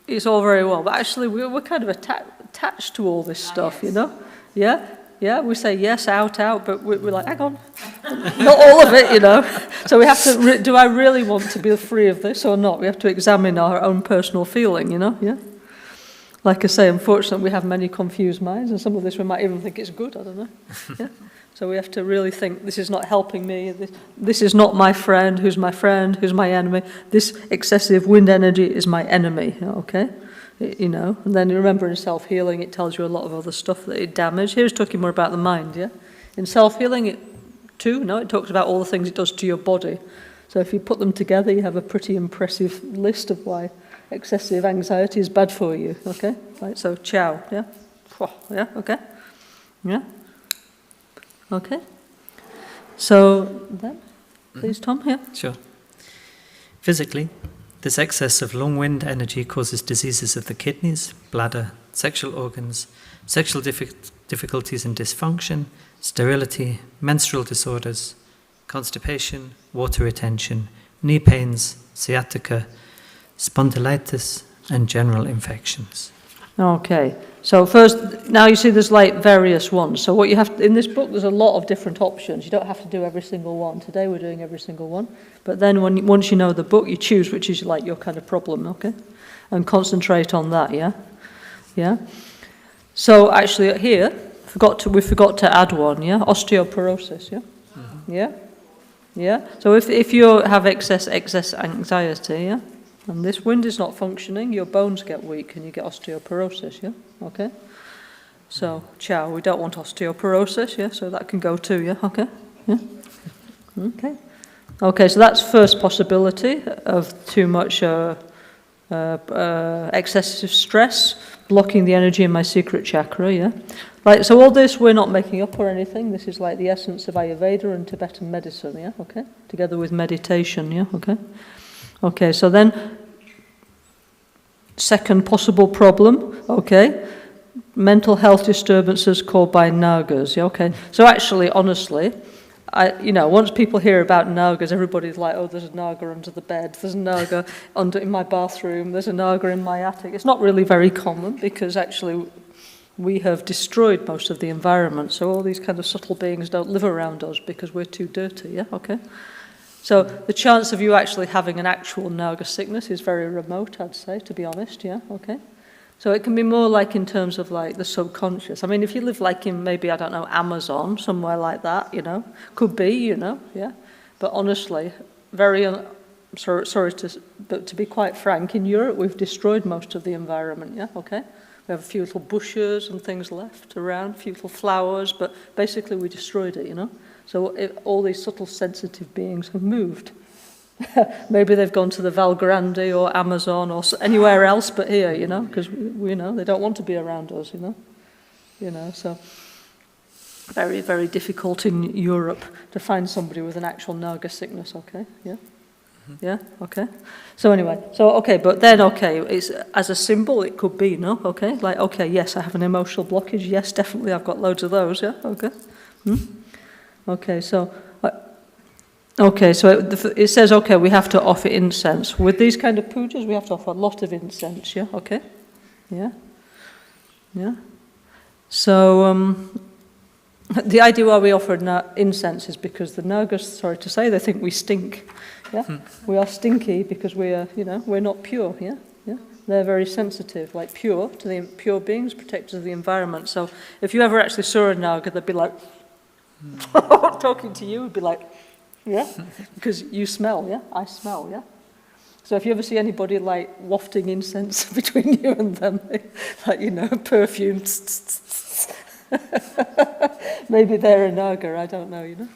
Speaker 1: it's all very well, but actually we're kind of attached to all this stuff, you know? Yeah? Yeah, we say yes, out, but we're like, hang on, not all of it, you know? So we have to, do I really want to be free of this or not? We have to examine our own personal feeling, you know? Yeah? Like I say, unfortunately, we have many confused minds, and some of this we might even think it's good, I don't know. Yeah? So we have to really think, this is not helping me, this is not my friend, who's my enemy, this excessive wind energy is my enemy, okay? You know, and then you remember in self-healing, it tells you a lot of other stuff that it damaged. Here's talking more about the mind, yeah? In self-healing, it talks about all the things it does to your body. So if you put them together, you have a pretty impressive list of why excessive anxiety is bad for you, okay? Right, so chow, yeah? Yeah, okay? Yeah? Okay. So then, please, Tom, here.
Speaker 3: Sure. Physically, this excess of long wind energy causes diseases of the kidneys, bladder, sexual organs, sexual difficulties and dysfunction, sterility, menstrual disorders, constipation, water retention, knee pains, sciatica, spondylitis, and general infections.
Speaker 1: Okay. So first, now you see there's like various ones. So what you have to, in this book, there's a lot of different options. You don't have to do every single one. Today we're doing every single one. But then once you know the book, you choose which is like your kind of problem, okay? And concentrate on that, yeah? Yeah? So actually here, we forgot to add one, yeah? Osteoporosis, yeah? Mm-hmm. Yeah? Yeah? So if you have excess anxiety, yeah? And this wind is not functioning, your bones get weak and you get osteoporosis, yeah? Okay? So, chow, we don't want osteoporosis, yeah? So that can go too, yeah? Okay? Yeah? Okay. Okay, so that's first possibility of too much excessive stress, blocking the energy in my secret chakra, yeah? Like, so all this we're not making up or anything. This is like the essence of Ayurveda and Tibetan medicine, yeah, okay? Together with meditation, yeah, okay? Okay, so then, second possible problem, okay? Mental health disturbances caused by nagas, yeah, okay? So actually, honestly, once people hear about nagas, everybody's like, oh, there's a naga under the bed, there's a naga in my bathroom, there's a naga in my attic. It's not really very common because actually we have destroyed most of the environment, so all these kind of subtle beings don't live around us because we're too dirty, yeah, okay? So the chance of you actually having an actual naga sickness is very remote, I'd say, to be honest, yeah, okay? So it can be more like in terms of like the subconscious. I mean, if you live like in maybe, I don't know, Amazon, somewhere like that, could be, yeah. But honestly, but to be quite frank, in Europe we've destroyed most of the environment, yeah, okay? We have a few little bushes and things left around, a few little flowers, but basically we destroyed it, So all these subtle sensitive beings have moved. Maybe they've gone to the Val Grande or Amazon or anywhere else but here, because we know they don't want to be around us, so very, very difficult in Europe to find somebody with an actual naga sickness, okay, yeah? Yeah, okay. So anyway, but then, it's as a symbol, it could be, no, okay? Like, okay, yes, I have an emotional blockage, yes, definitely, I've got loads of those, yeah, okay? Okay, so it says, okay, we have to offer incense. With these kind of pujas, we have to offer a lot of incense, yeah, okay? Yeah, yeah. So, the idea why we offer incense is because the nagas, sorry to say, they think we stink, yeah? We are stinky because we are, we're not pure, yeah? Yeah. They're very sensitive, like pure beings, protectors of the environment. So, if you ever actually saw a naga, they'd be like, talking to you would be like, yeah, because you smell, yeah, I smell, yeah. So if you ever see anybody like wafting incense between you and them, like, perfume, maybe they're a naga, I don't know,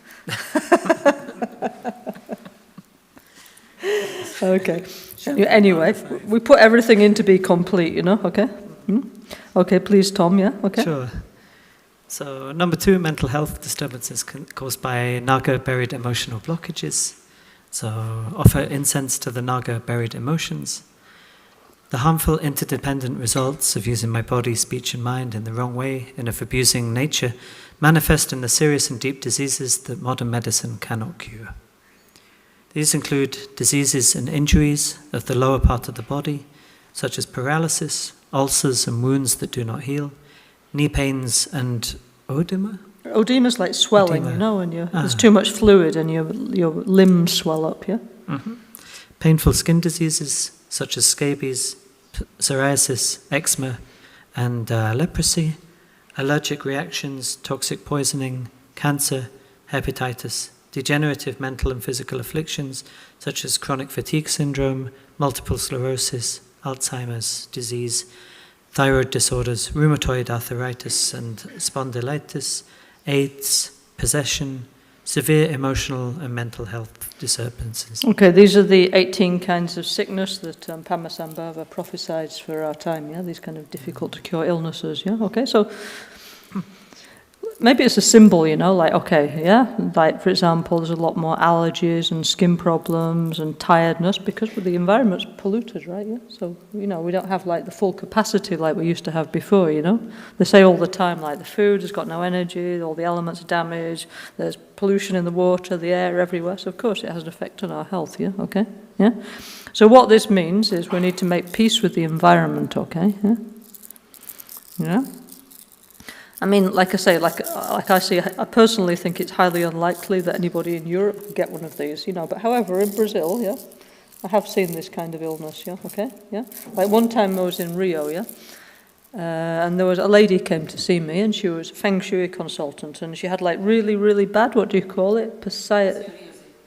Speaker 1: Okay. Anyway, we put everything in to be complete, okay? Okay, please, Tom, yeah, okay?
Speaker 3: Sure. So, number 2, mental health disturbances caused by naga-buried emotional blockages. So, offer incense to the naga-buried emotions. The harmful interdependent results of using my body, speech and mind in the wrong way and of abusing nature manifest in the serious and deep diseases that modern medicine cannot cure. These include diseases and injuries of the lower part of the body, such as paralysis, ulcers and wounds that do not heal, knee pains and oedema?
Speaker 1: Oedema is like swelling, and there's too much fluid and your limbs swell up, yeah?
Speaker 3: Mm-hmm. Painful skin diseases such as scabies, psoriasis, eczema, and leprosy, allergic reactions, toxic poisoning, cancer, hepatitis, degenerative mental and physical afflictions such as chronic fatigue syndrome, multiple sclerosis, Alzheimer's disease, thyroid disorders, rheumatoid arthritis and spondylitis, AIDS, possession, severe emotional and mental health disturbances.
Speaker 1: Okay, these are the 18 kinds of sickness that Padmasambhava prophesies for our time, yeah? These kind of difficult to cure illnesses, yeah? Okay, so maybe it's a symbol, like, okay, yeah? Like, for example, there's a lot more allergies and skin problems and tiredness because the environment's polluted, right, yeah? So, we don't have, like, the full capacity like we used to have before, They say all the time, like, the food has got no energy, all the elements are damaged, there's pollution in the water, the air, everywhere. So, of course, it has an effect on our health, yeah? Okay? Yeah? So what this means is we need to make peace with the environment, okay? Yeah? Yeah? I mean, like I say, I personally think it's highly unlikely that anybody in Europe would get one of these, But however, in Brazil, yeah, I have seen this kind of illness, yeah, okay, yeah. Like one time I was in Rio, yeah, and there was a lady came to see me, and she was a Feng Shui consultant, and she had like really, really bad, what do you call it?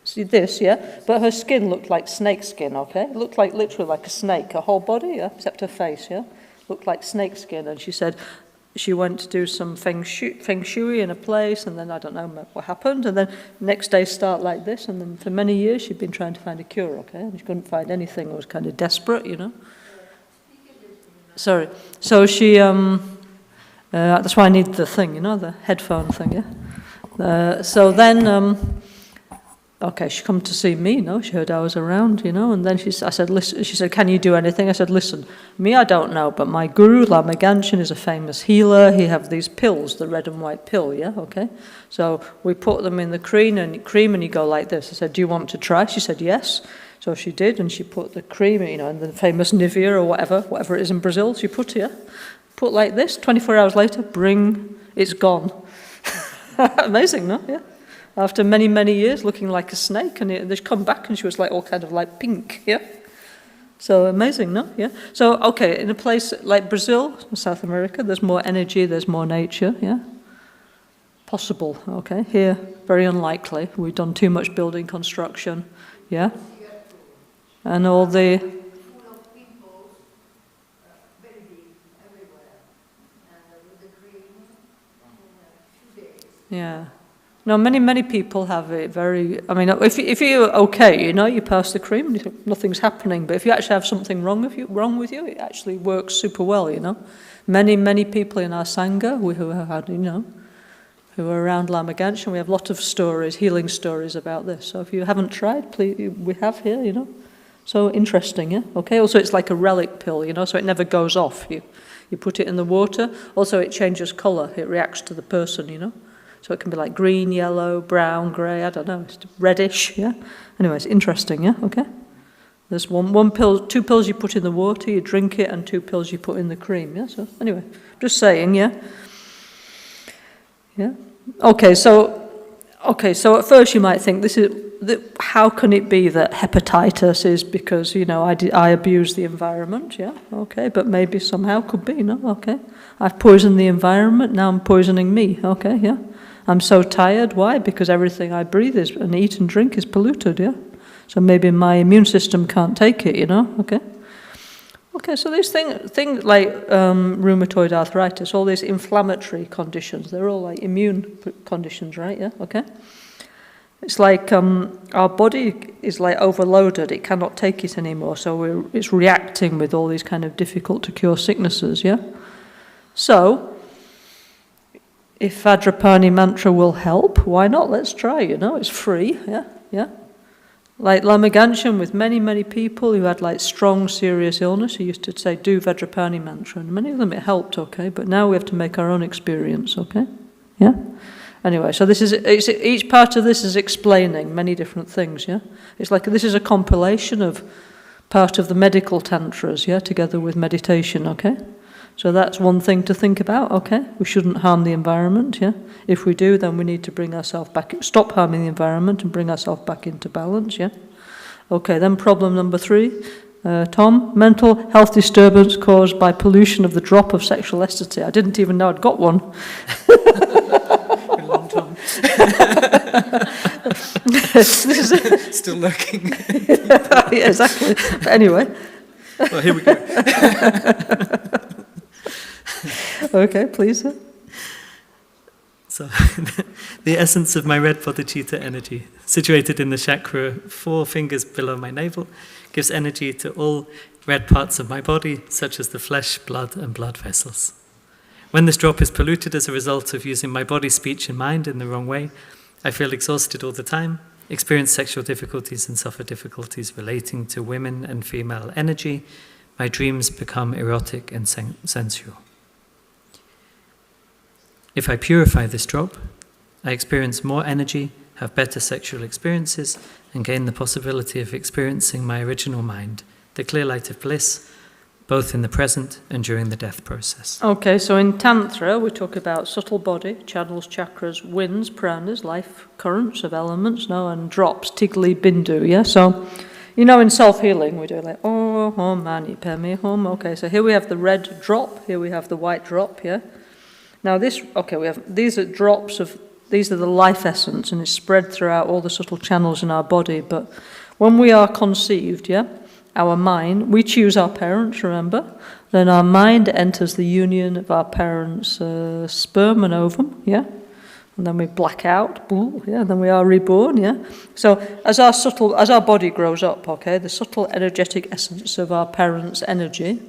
Speaker 1: See this, yeah? But her skin looked like snake skin, okay? It looked like literally like a snake, her whole body, yeah, except her face, yeah? Looked like snake skin, and she said she went to do some feng shui in a place, and then I don't know what happened, and then next day start like this, and then for many years she'd been trying to find a cure, okay, and she couldn't find anything, was kind of desperate, Sorry. So she, That's why I need the thing, you know, the headphone thing, yeah? So then, okay, she come to see me, you know, she heard I was around, you know, and then I said, listen, she said, can you do anything? I said, listen, me, I don't know, but my guru, Lama Gangchen, is a famous healer. He have these pills, the red and white pill, yeah, okay? So we put them in the cream and you go like this. I said, do you want to try? She said, yes. So she did, and she put the cream, you know, in the famous Nivea or whatever it is in Brazil, she put here. Put like this, 24 hours later, it's gone. Amazing, no? Yeah. After many, many years, looking like a snake, and they come back, and she was like all kind of like pink, yeah? So amazing, no? Yeah. So, okay, in a place like Brazil, South America, there's more energy, there's more nature, yeah? Possible, okay? Here, very unlikely. We've done too much building construction, yeah? And all the... Yeah. No, many people have it very... I mean, if you're okay, you know, you pass the cream and you think nothing's happening. But if you actually have something wrong with you, it actually works super well, you know. Many people in our Sangha who have had, you know, who are around Lama Gangchen, we have a lot of stories, healing stories about this. So if you haven't tried, please, we have here, you know. So interesting, yeah? Okay, also it's like a relic pill, you know, so it never goes off. You put it in the water. Also it changes colour. It reacts to the person, you know. So it can be like green, yellow, brown, grey, I don't know, it's reddish, yeah? Anyway, it's interesting, yeah? Okay? There's one pill, 2 pills you put in the water, you drink it, and 2 pills you put in the cream, yeah? So anyway, just saying, yeah? Yeah? Okay, so at first you might think, how can it be that hepatitis is because, you know, I abuse the environment, yeah? Okay, but maybe somehow could be, no? Okay. I've poisoned the environment, now I'm poisoning me, okay, yeah? I'm so tired. Why? Because everything I breathe and eat and drink is polluted, yeah? So maybe my immune system can't take it, you know? Okay? Okay, so these things like rheumatoid arthritis, all these inflammatory conditions, they're all like immune conditions, right? Yeah? Okay? It's like our body is like overloaded. It cannot take it anymore. So it's reacting with all these kind of difficult to cure sicknesses, yeah? So... if Vajrapani mantra will help, why not? Let's try, you know, it's free, yeah. Like Lama Gangchen with many people who had like strong, serious illness, he used to say, do Vajrapani mantra, and many of them it helped, okay, but now we have to make our own experience, okay, yeah? Anyway, so each part of this is explaining many different things, yeah? It's like this is a compilation of part of the medical tantras, yeah, together with meditation, okay? So that's one thing to think about, okay? We shouldn't harm the environment, yeah? If we do, then we need to bring ourselves back, stop harming the environment and bring ourselves back into balance, yeah? Okay, then problem number 3, Tom, mental health disturbance caused by pollution of the drop of sexual ecstasy. I didn't even know I'd got one.
Speaker 2: Been a long time. Still lurking.
Speaker 1: Yeah, exactly. But anyway.
Speaker 2: Well, here we go.
Speaker 1: Okay, please.
Speaker 3: So, the essence of my red bodhicitta energy, situated in the chakra 4 fingers below my navel, gives energy to all red parts of my body, such as the flesh, blood, and blood vessels. When this drop is polluted as a result of using my body, speech, and mind in the wrong way, I feel exhausted all the time, experience sexual difficulties, and suffer difficulties relating to women and female energy. My dreams become erotic and sensual. If I purify this drop, I experience more energy, have better sexual experiences, and gain the possibility of experiencing my original mind, the clear light of bliss, both in the present and during the death process.
Speaker 1: Okay, so in Tantra, we talk about subtle body, channels, chakras, winds, pranas, life currents of elements, no, and drops, tigli, bindu, yeah? So, you know, in self-healing, we do like, oh, hom, mani, pemi, hom. Okay, so here we have the red drop, here we have the white drop, yeah? Now these are drops of, these are the life essence, and it's spread throughout all the subtle channels in our body. But when we are conceived, yeah, our mind, we choose our parents, remember? Then our mind enters the union of our parents' sperm and ovum, yeah? And then we black out, yeah, then we are reborn, yeah? So as our body grows up, okay, the subtle energetic essence of our parents' energy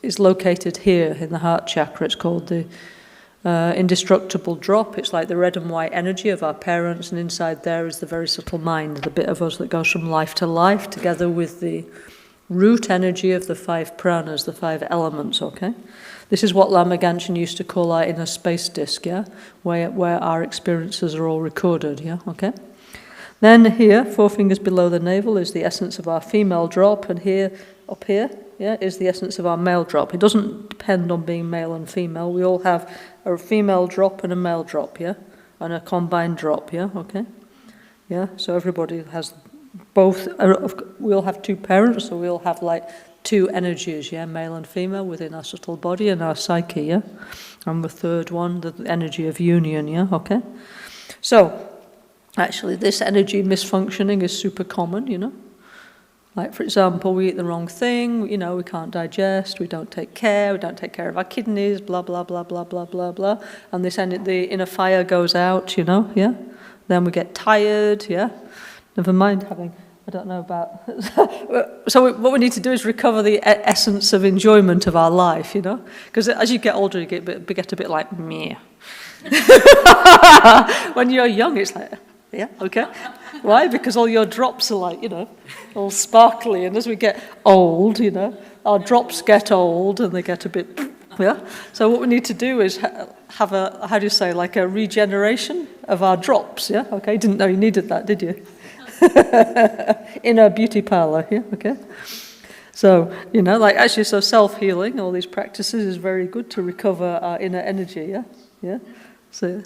Speaker 1: is located here in the heart chakra. It's called the indestructible drop. It's like the red and white energy of our parents, and inside there is the very subtle mind, the bit of us that goes from life to life, together with the root energy of the 5 pranas, the 5 elements, okay? This is what Lama Gangchen used to call our inner space disk, yeah? Where our experiences are all recorded, yeah, okay? Then here, 4 fingers below the navel, is the essence of our female drop, and here, up here, yeah, is the essence of our male drop. It doesn't depend on being male and female. We all have a female drop and a male drop, yeah? And a combined drop, yeah, okay? Yeah, so everybody has both. We all have 2 parents, so we all have like 2 energies, yeah, male and female within our subtle body and our psyche, yeah? And the third one, the energy of union, yeah, okay? So, actually, this energy misfunctioning is super common, you know? Like, for example, we eat the wrong thing, you know, we can't digest, we don't take care of our kidneys, blah, blah, blah, blah, blah, blah, blah. And the inner fire goes out, you know, yeah? Then we get tired, yeah? Never mind having, I don't know about... So what we need to do is recover the essence of enjoyment of our life, you know? Because as you get older, you get a bit like, meh. When you're young, it's like... Yeah, okay. Why? Because all your drops are like, you know, all sparkly. And as we get old, you know, our drops get old and they get a bit, yeah. So what we need to do is have a, how do you say, like a regeneration of our drops, yeah? Okay, didn't know you needed that, did you? In a beauty parlor, yeah, okay. So, you know, like actually, so self-healing, all these practices is very good to recover our inner energy, yeah? Yeah? So,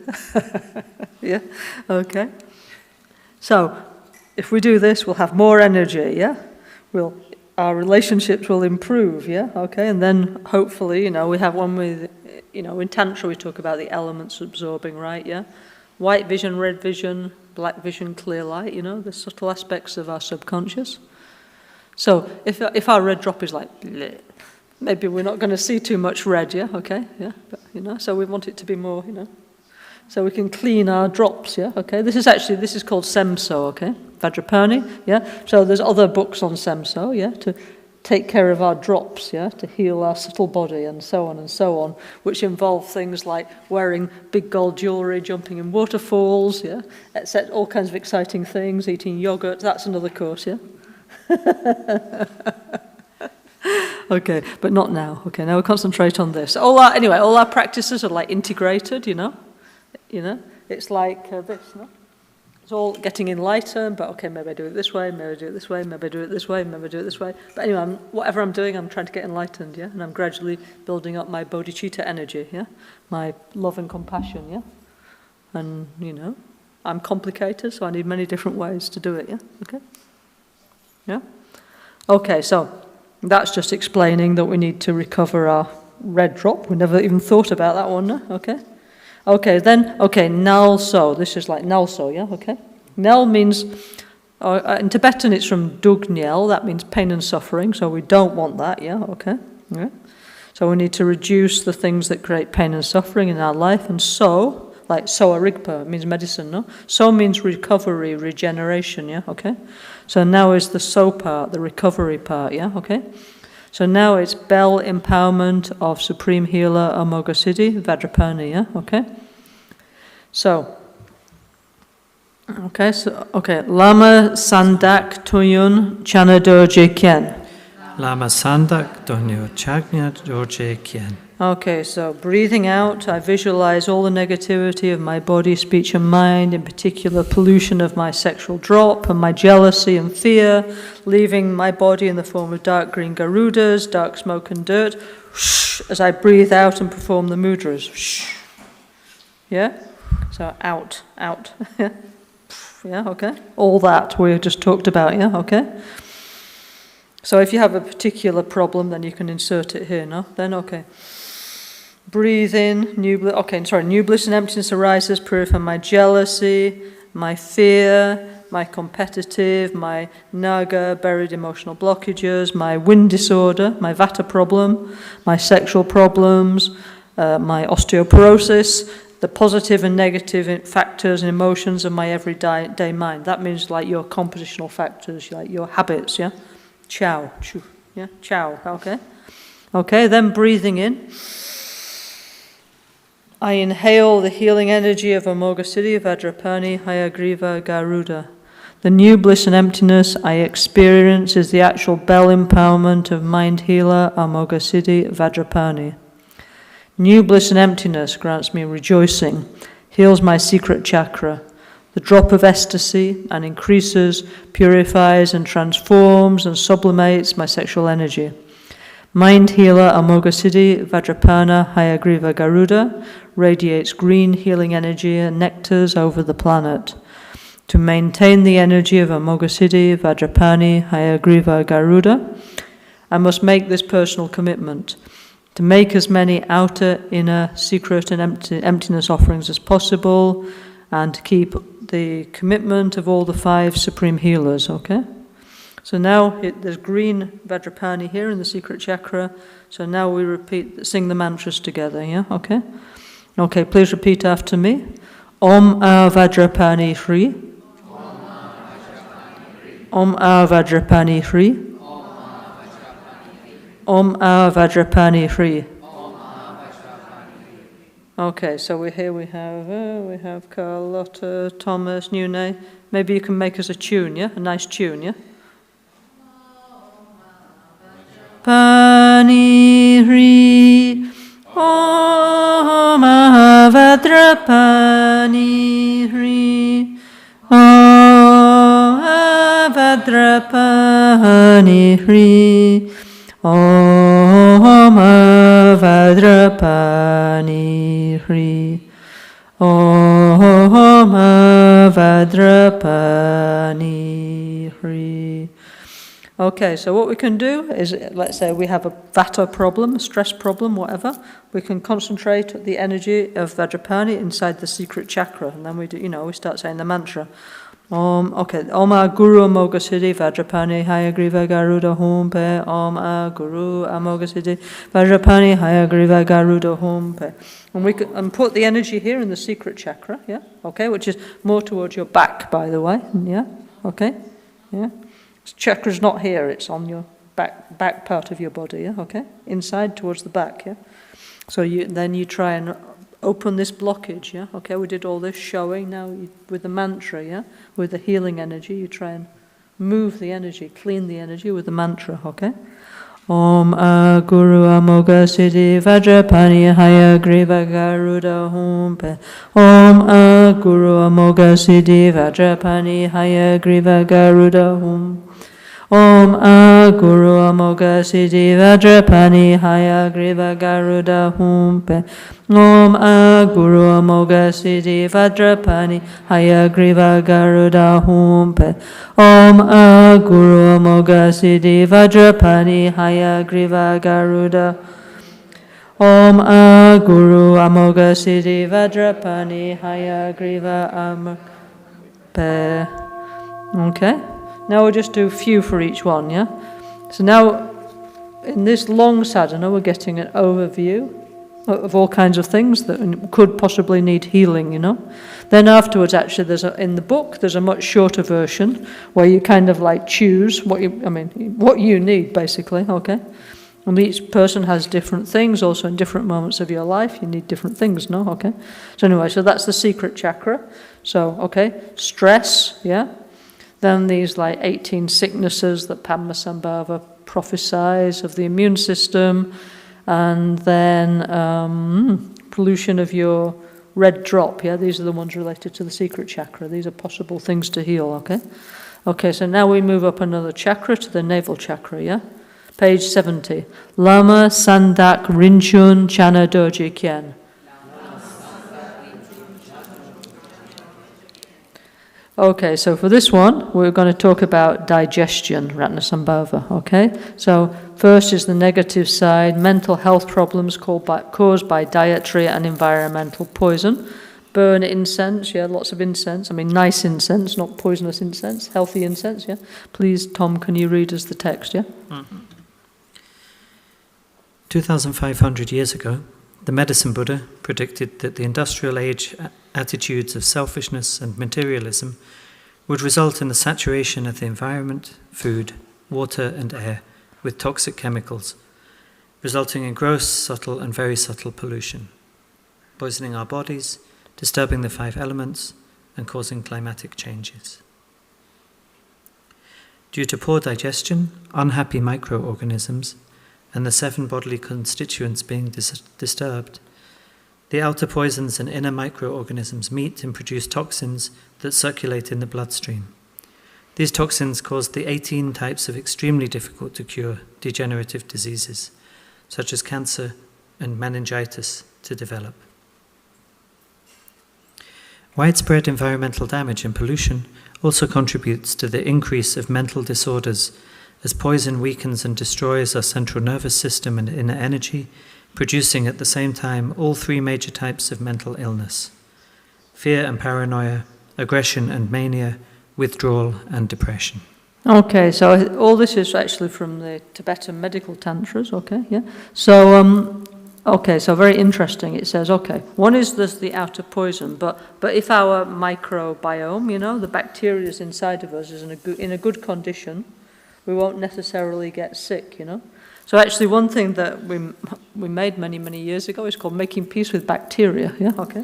Speaker 1: yeah, okay. So, if we do this, we'll have more energy, yeah? Our relationships will improve, yeah? Okay, and then hopefully, you know, we have one with, you know, in Tantra we talk about the elements absorbing, right, yeah? White vision, red vision, black vision, clear light, you know, the subtle aspects of our subconscious. So, if our red drop is like, bleh, maybe we're not going to see too much red, yeah? Okay, yeah, but, you know, so we want it to be more, you know, so we can clean our drops, yeah, okay? This is called NgalSo, okay? Vajrapani, yeah? So there's other books on NgalSo, yeah? To take care of our drops, yeah? To heal our subtle body and so on, which involve things like wearing big gold jewelry, jumping in waterfalls, yeah? Etc. All kinds of exciting things, eating yogurt, that's another course, yeah? Okay, but not now, okay? Now we'll concentrate on this. All our practices are like integrated, you know? You know, it's like this, no? It's all getting enlightened, but okay, maybe I do it this way, maybe I do it this way, maybe I do it this way, maybe I do it this way. But anyway, whatever I'm doing, I'm trying to get enlightened, yeah? And I'm gradually building up my bodhicitta energy, yeah? My love and compassion, yeah? And, you know, I'm complicated, so I need many different ways to do it, yeah? Okay? Yeah? Okay, so that's just explaining that we need to recover our red drop. We never even thought about that one, no? Okay? Okay, then, NgalSo. This is like NgalSo, yeah, okay? Ngal means, in Tibetan it's from Dugnyel, that means pain and suffering, so we don't want that, yeah, okay? Yeah. So we need to reduce the things that create pain and suffering in our life, and so, like Soa Rigpa, means medicine, no? So means recovery, regeneration, yeah, okay? So now is the So part, the recovery part, yeah, okay? So now it's bell empowerment of Supreme Healer Amoghasiddhi, Vajrapani, yeah? Okay? So, Lama Sandak Tuyun Chana Dorje Kien.
Speaker 3: Lama Sandak Donyo Chagnya Dorje Kien.
Speaker 1: Okay, so breathing out, I visualize all the negativity of my body, speech and mind, in particular pollution of my sexual drop and my jealousy and fear, leaving my body in the form of dark green Garudas, dark smoke and dirt, as I breathe out and perform the mudras. Yeah? So out. Yeah, okay? All that we just talked about, yeah, okay? So if you have a particular problem, then you can insert it here, no? Then, okay. Breathe in, new bliss and emptiness arises, purify my jealousy, my fear, my competitive, my naga, buried emotional blockages, my wind disorder, my vata problem, my sexual problems, my osteoporosis, the positive and negative factors and emotions of my everyday mind. That means like your compositional factors, like your habits, yeah? Chow, yeah? Chow, okay? Okay, then breathing in. I inhale the healing energy of Amoghasiddhi, Vajrapani, Hayagriva, Garuda. The new bliss and emptiness I experience is the actual bell empowerment of mind healer, Amoghasiddhi, Vajrapani. New bliss and emptiness grants me rejoicing, heals my secret chakra, the drop of ecstasy, and increases, purifies, and transforms and sublimates my sexual energy. Mind healer Amoghasiddhi, Vajrapana, Hayagriva, Garuda radiates green healing energy and nectars over the planet. To maintain the energy of Amoghasiddhi, Vajrapani, Hayagriva, Garuda, I must make this personal commitment to make as many outer, inner, secret, and emptiness offerings as possible, and to keep the commitment of all the 5 supreme healers, okay? So now there's green Vajrapani here in the secret chakra, so now we sing the mantras together, yeah, okay? Okay, please repeat after me. Om A Vajrapani Hri. Om A Vajrapani Hri. Om A Vajrapani Hri. Okay, so we have Carlotta, Thomas, Nune. Maybe you can make us a tune, yeah? A nice tune, yeah? Pani Hri. Om A Vajrapani Hri. Om A Vajrapani Hri. Om A Vajrapani Hri. Om A Vajrapani Hri. Okay, so what we can do is, let's say we have a vata problem, a stress problem, whatever. We can concentrate the energy of Vajrapani inside the secret chakra, and then we do, we start saying the mantra. Om A Guru Amoghasiddhi Vajrapani Hayagriva Garuda Hum Pe. Om A Guru Amoghasiddhi Vajrapani Hayagriva Garuda Hum Pe. And we can put the energy here in the secret chakra, yeah, okay, which is more towards your back, by the way, yeah, okay, yeah. Chakra's not here; it's on your back part of your body, yeah, okay, inside towards the back, yeah. So then you try and open this blockage, yeah? Okay, we did all this showing. Now with the mantra, yeah? With the healing energy, you try and move the energy, clean the energy with the mantra, okay? Om A Guru Amoghasiddhi Vajrapani Hayagriva Garuda Hum Pe. Om A Guru Amoghasiddhi Vajrapani Hayagriva Garuda Hum. Om A Guru Amoghasiddhi Vajrapani Hayagriva Garuda Hum Pe. Om A Guru Amoghasiddhi Vajrapani Hayagriva Garuda Hum Pe. Om A Guru Amoghasiddhi Vajrapani Hayagriva Garuda. Om A Guru Amoghasiddhi Vajrapani Hayagriva Am Pe. Okay. Now we'll just do a few for each one, yeah? So now, in this long sadhana, we're getting an overview of all kinds of things that could possibly need healing, Then afterwards, actually, in the book, there's a much shorter version where you kind of like choose what you need, basically, okay? And each person has different things, also in different moments of your life, you need different things, no? Okay? So anyway, so that's the secret chakra. So, okay, stress, yeah? Then these 18 sicknesses that Padmasambhava prophesies of the immune system, and then pollution of your red drop, yeah, these are the ones related to the secret chakra. These are possible things to heal, okay? Okay, so now we move up another chakra to the navel chakra, yeah? Page 70. Lama Sandak Rinchun Chana Doji Kien. Okay, so for this one, we're going to talk about digestion, Ratnasambhava, okay? So first is the negative side, mental health problems caused by dietary and environmental poison. Burn incense, yeah, lots of incense. Nice incense, not poisonous incense, healthy incense, yeah? Please, Tom, can you read us the text, yeah?
Speaker 3: Mm-hmm. 2,500 years ago, the medicine Buddha predicted that the industrial age attitudes of selfishness and materialism would result in the saturation of the environment, food, water and air with toxic chemicals, resulting in gross, subtle, and very subtle pollution, poisoning our bodies, disturbing the 5 elements, and causing climatic changes. Due to poor digestion, unhappy microorganisms, and the 7 bodily constituents being disturbed, the outer poisons and inner microorganisms meet and produce toxins that circulate in the bloodstream. These toxins cause the 18 types of extremely difficult to cure degenerative diseases, such as cancer and meningitis, to develop. Widespread environmental damage and pollution also contributes to the increase of mental disorders, as poison weakens and destroys our central nervous system and inner energy, producing at the same time all 3 major types of mental illness: fear and paranoia, aggression and mania, withdrawal and depression.
Speaker 1: Okay, so all this is actually from the Tibetan medical tantras, okay, yeah. So, okay, so very interesting. It says, okay, one is there's the outer poison, but if our microbiome, you know, the bacteria inside of us is in a good condition, we won't necessarily get sick, you know. So actually one thing that we made many, many years ago is called Making Peace with Bacteria, yeah, okay,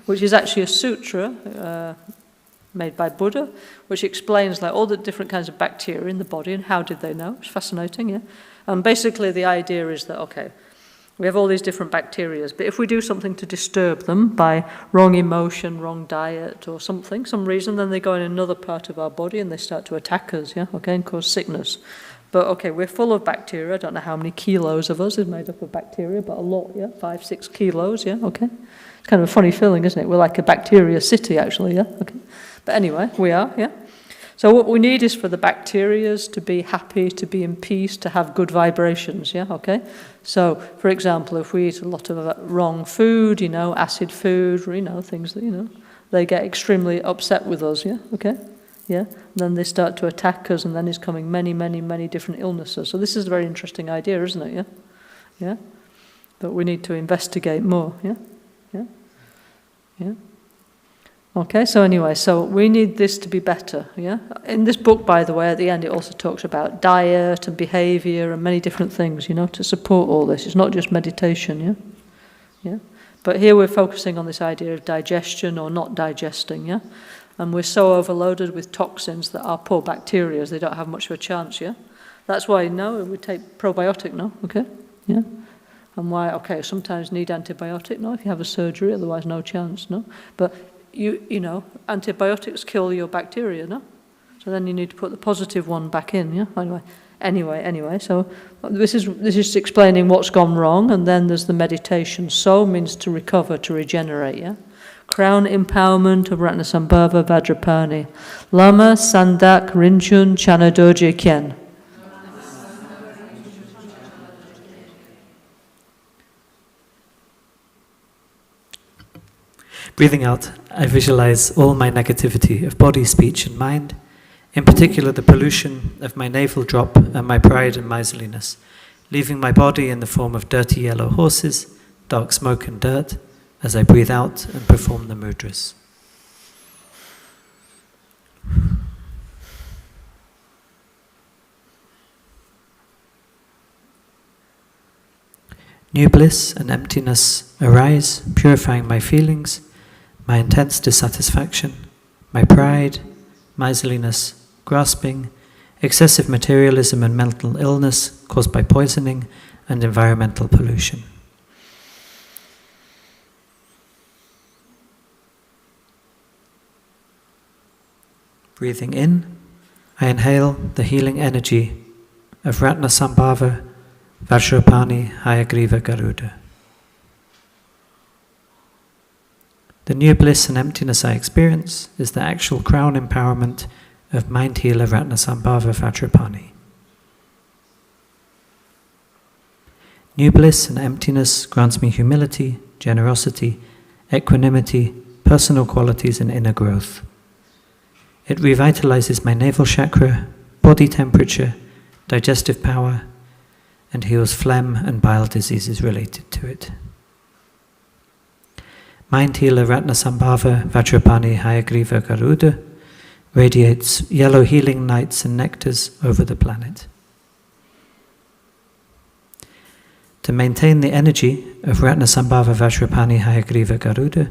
Speaker 1: which is actually a sutra made by Buddha, which explains like all the different kinds of bacteria in the body and how did they know. It's fascinating, yeah. And basically the idea is that, okay, we have all these different bacteria, but if we do something to disturb them by wrong emotion, wrong diet or something, some reason, then they go in another part of our body and they start to attack us, yeah, okay, and cause sickness. But okay, we're full of bacteria. I don't know how many kilos of us is made up of bacteria, but a lot, yeah, 5-6 kilos, yeah, okay. It's kind of a funny feeling, isn't it? We're like a bacteria city, actually, yeah, okay. But anyway, we are, yeah. So what we need is for the bacteria to be happy, to be in peace, to have good vibrations, yeah, okay? So, for example, if we eat a lot of wrong food, you know, acid food, you know, things that, you know, they get extremely upset with us, yeah, okay? Yeah, and then they start to attack us, and then is coming many, many, many different illnesses. So this is a very interesting idea, isn't it, yeah? Yeah? But we need to investigate more, yeah? Yeah? Yeah? Okay, so anyway, so we need this to be better, yeah? In this book, by the way, at the end it also talks about diet and behavior and many different things, you know, to support all this. It's not just meditation, yeah? Yeah? But here we're focusing on this idea of digestion or not digesting, yeah? And we're so overloaded with toxins that our poor bacteria, they don't have much of a chance, yeah? That's why, no, we take probiotic, no? Okay, yeah? And why, okay, sometimes need antibiotic, no? If you have a surgery, otherwise no chance, no? But you know, antibiotics kill your bacteria, no? So then you need to put the positive one back in, yeah? Anyway, so this is explaining what's gone wrong, and then there's the meditation. So means to recover, to regenerate, yeah? Crown empowerment of Ratnasambhava Vajrapani. Lama Sandak Rinchun Chanadoje Kien.
Speaker 3: Breathing out, I visualize all my negativity of body, speech, and mind, in particular the pollution of my navel drop and my pride and miserliness, leaving my body in the form of dirty yellow horses, dark smoke and dirt, as I breathe out and perform the mudras. New bliss and emptiness arise, purifying my feelings, my intense dissatisfaction, my pride, miserliness, grasping, excessive materialism and mental illness caused by poisoning and environmental pollution. Breathing in, I inhale the healing energy of Ratnasambhava, Vajrapani, Hayagriva, Garuda. The new bliss and emptiness I experience is the actual crown empowerment of mind healer Ratnasambhava Vajrapani. New bliss and emptiness grants me humility, generosity, equanimity, personal qualities and inner growth. It revitalizes my navel chakra, body temperature, digestive power, and heals phlegm and bile diseases related to it. Mind healer Ratnasambhava Vajrapani Hayagriva Garuda radiates yellow healing lights and nectars over the planet. To maintain the energy of Ratnasambhava Vajrapani Hayagriva Garuda,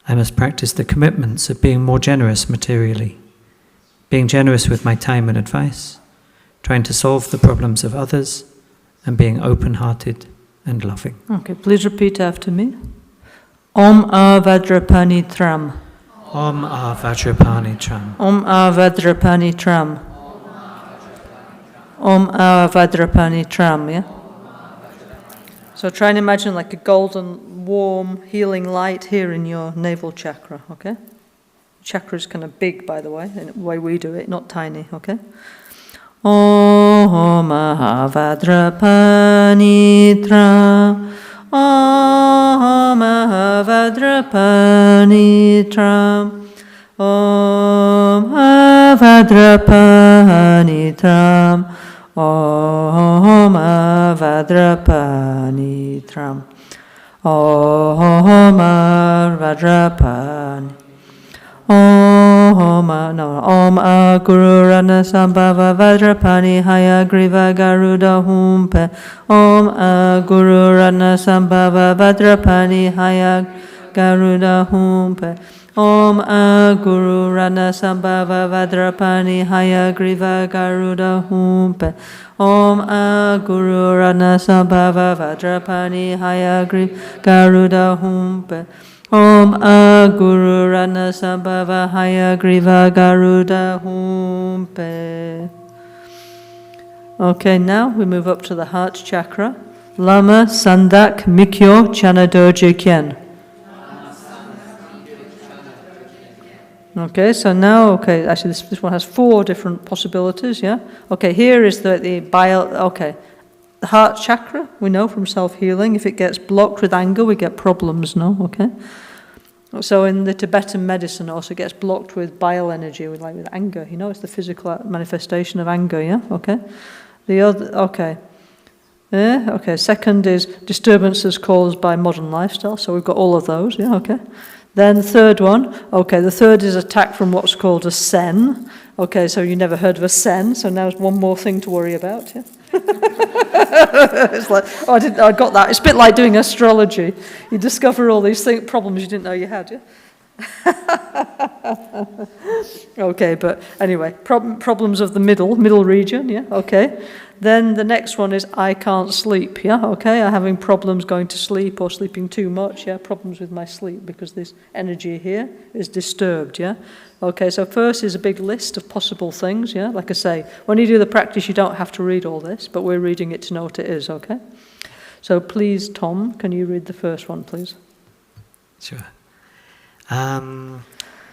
Speaker 3: I must practice the commitments of being more generous materially, being generous with my time and advice, trying to solve the problems of others, and being open-hearted and loving.
Speaker 1: Okay, please repeat after me. Om Vajrapani Tram.
Speaker 3: Om Vajrapani Tram.
Speaker 1: Om Vajrapani Tram. Om Vajrapani Tram, yeah? So try and imagine like a golden, warm, healing light here in your navel chakra, okay? Chakra is kind of big, by the way, in the way we do it, not tiny, okay? Om Vajrapani Tram. Om Vajrapani Tram. Om Vajrapani Tram. Om Vajrapani Tram. Om Vajrapani. Om Guru Ranasambhava Vajrapani Hayagriva Garuda Humpe. Om Guru Ranasambhava Vajrapani Hayag Garuda Humpe. Om Guru Ranasambhava Vajrapani Hayagriva Garuda Humpe. Om Guru Ranasambhava Vajrapani Hayagriva Garuda Humpe. Om Guru Ranasambhava Hayagriva Garuda Humpe. Okay, now we move up to the heart chakra. Lama Sandak Mikyo Chanadoje Kyen. Okay, so now, okay, actually this one has 4 different possibilities, yeah? Okay, here is the bile, okay. The heart chakra, we know from self-healing, if it gets blocked with anger, we get problems, no? Okay? So in the Tibetan medicine also gets blocked with bile energy, with anger, you know, it's the physical manifestation of anger, yeah? Okay? The other, okay. Yeah, okay, second is disturbances caused by modern lifestyle, so we've got all of those, yeah, okay? Then the third one, okay, the third is attack from what's called a sen. Okay, so you never heard of a sen, so now there's one more thing to worry about, yeah? It's like, oh, I got that. It's a bit like doing astrology. You discover all these problems you didn't know you had, yeah? Okay, but anyway, problems of the middle region, yeah, okay. Then the next one is I can't sleep, yeah, okay. I'm having problems going to sleep or sleeping too much, yeah, problems with my sleep because this energy here is disturbed, yeah. Okay, so first is a big list of possible things, yeah. Like I say, when you do the practice, you don't have to read all this, but we're reading it to know what it is, okay. So please, Tom, can you read the first one, please?
Speaker 3: Sure.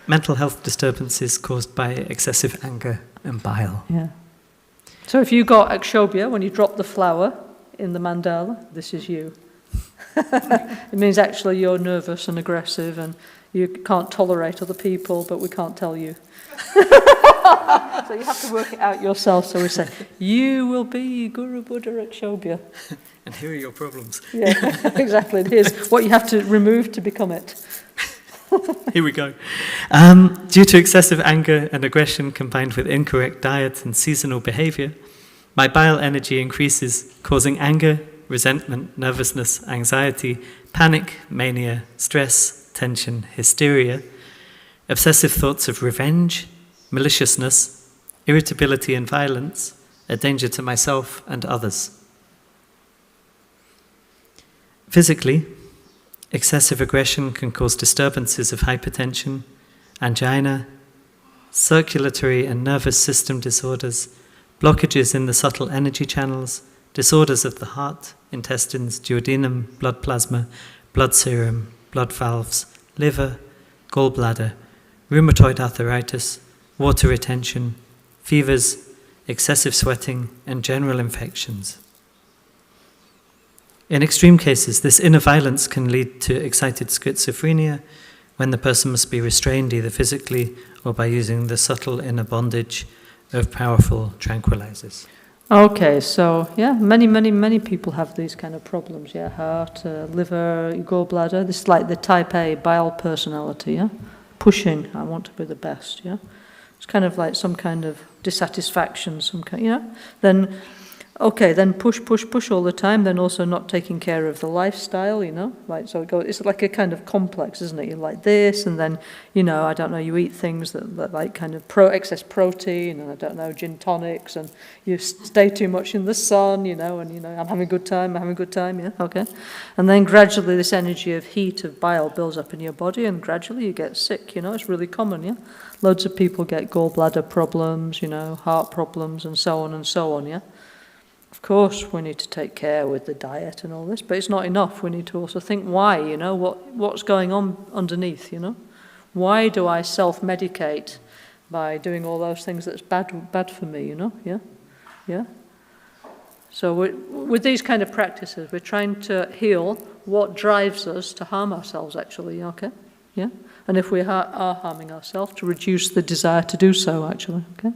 Speaker 3: Mental health disturbances caused by excessive anger and bile.
Speaker 1: Yeah. So if you got akshobhya, when you drop the flower in the mandala, this is you. It means actually you're nervous and aggressive and you can't tolerate other people, but we can't tell you. So you have to work it out yourself. So we say, you will be Guru Buddha Akshobhya.
Speaker 3: And here are your problems.
Speaker 1: Yeah, exactly. Here's what you have to remove to become it.
Speaker 3: Here we go. Due to excessive anger and aggression combined with incorrect diet and seasonal behavior, my bile energy increases, causing anger, resentment, nervousness, anxiety, panic, mania, stress, tension, hysteria, obsessive thoughts of revenge, maliciousness, irritability and violence, a danger to myself and others. Physically, excessive aggression can cause disturbances of hypertension, angina, circulatory and nervous system disorders, blockages in the subtle energy channels, disorders of the heart, intestines, duodenum, blood plasma, blood serum, blood valves, liver, gallbladder, rheumatoid arthritis, water retention, fevers, excessive sweating, and general infections. In extreme cases, this inner violence can lead to excited schizophrenia when the person must be restrained either physically or by using the subtle inner bondage of powerful tranquilizers.
Speaker 1: Okay, so yeah, many people have these kind of problems, yeah, heart, liver, gallbladder. This is like the type A bile personality, yeah, pushing, I want to be the best, yeah. It's kind of like some kind of dissatisfaction, some kind, you know. Then Okay, then push all the time, then also not taking care of the lifestyle, you know, like, so it's like a kind of complex, isn't it? You're like this, and then, you know, I don't know, you eat things that like kind of excess protein, and I don't know, gin tonics, and you stay too much in the sun, you know, and, you know, I'm having a good time, yeah, okay. And then gradually this energy of heat, of bile builds up in your body, and gradually you get sick, you know, it's really common, yeah. Loads of people get gallbladder problems, you know, heart problems, and so on, yeah. Of course, we need to take care with the diet and all this, but it's not enough. We need to also think why, you know, what's going on underneath, you know? Why do I self-medicate by doing all those things that's bad for me, you know? Yeah? So with these kind of practices, we're trying to heal what drives us to harm ourselves, actually, okay? Yeah? And if we are harming ourselves, to reduce the desire to do so, actually, okay?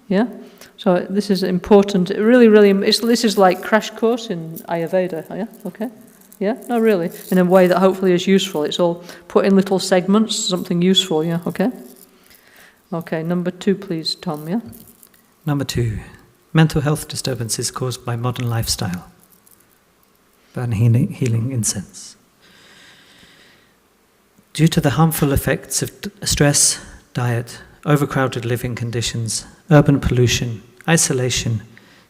Speaker 1: Yeah? So this is important. This is like crash course in Ayurveda. Yeah, okay. Yeah, no, really, in a way that hopefully is useful. It's all put in little segments, something useful. Yeah, okay. Okay, number 2, please, Tom. Yeah.
Speaker 3: Number 2, mental health disturbances caused by modern lifestyle. Burn healing incense. Due to the harmful effects of stress, diet, overcrowded living conditions, urban pollution, isolation,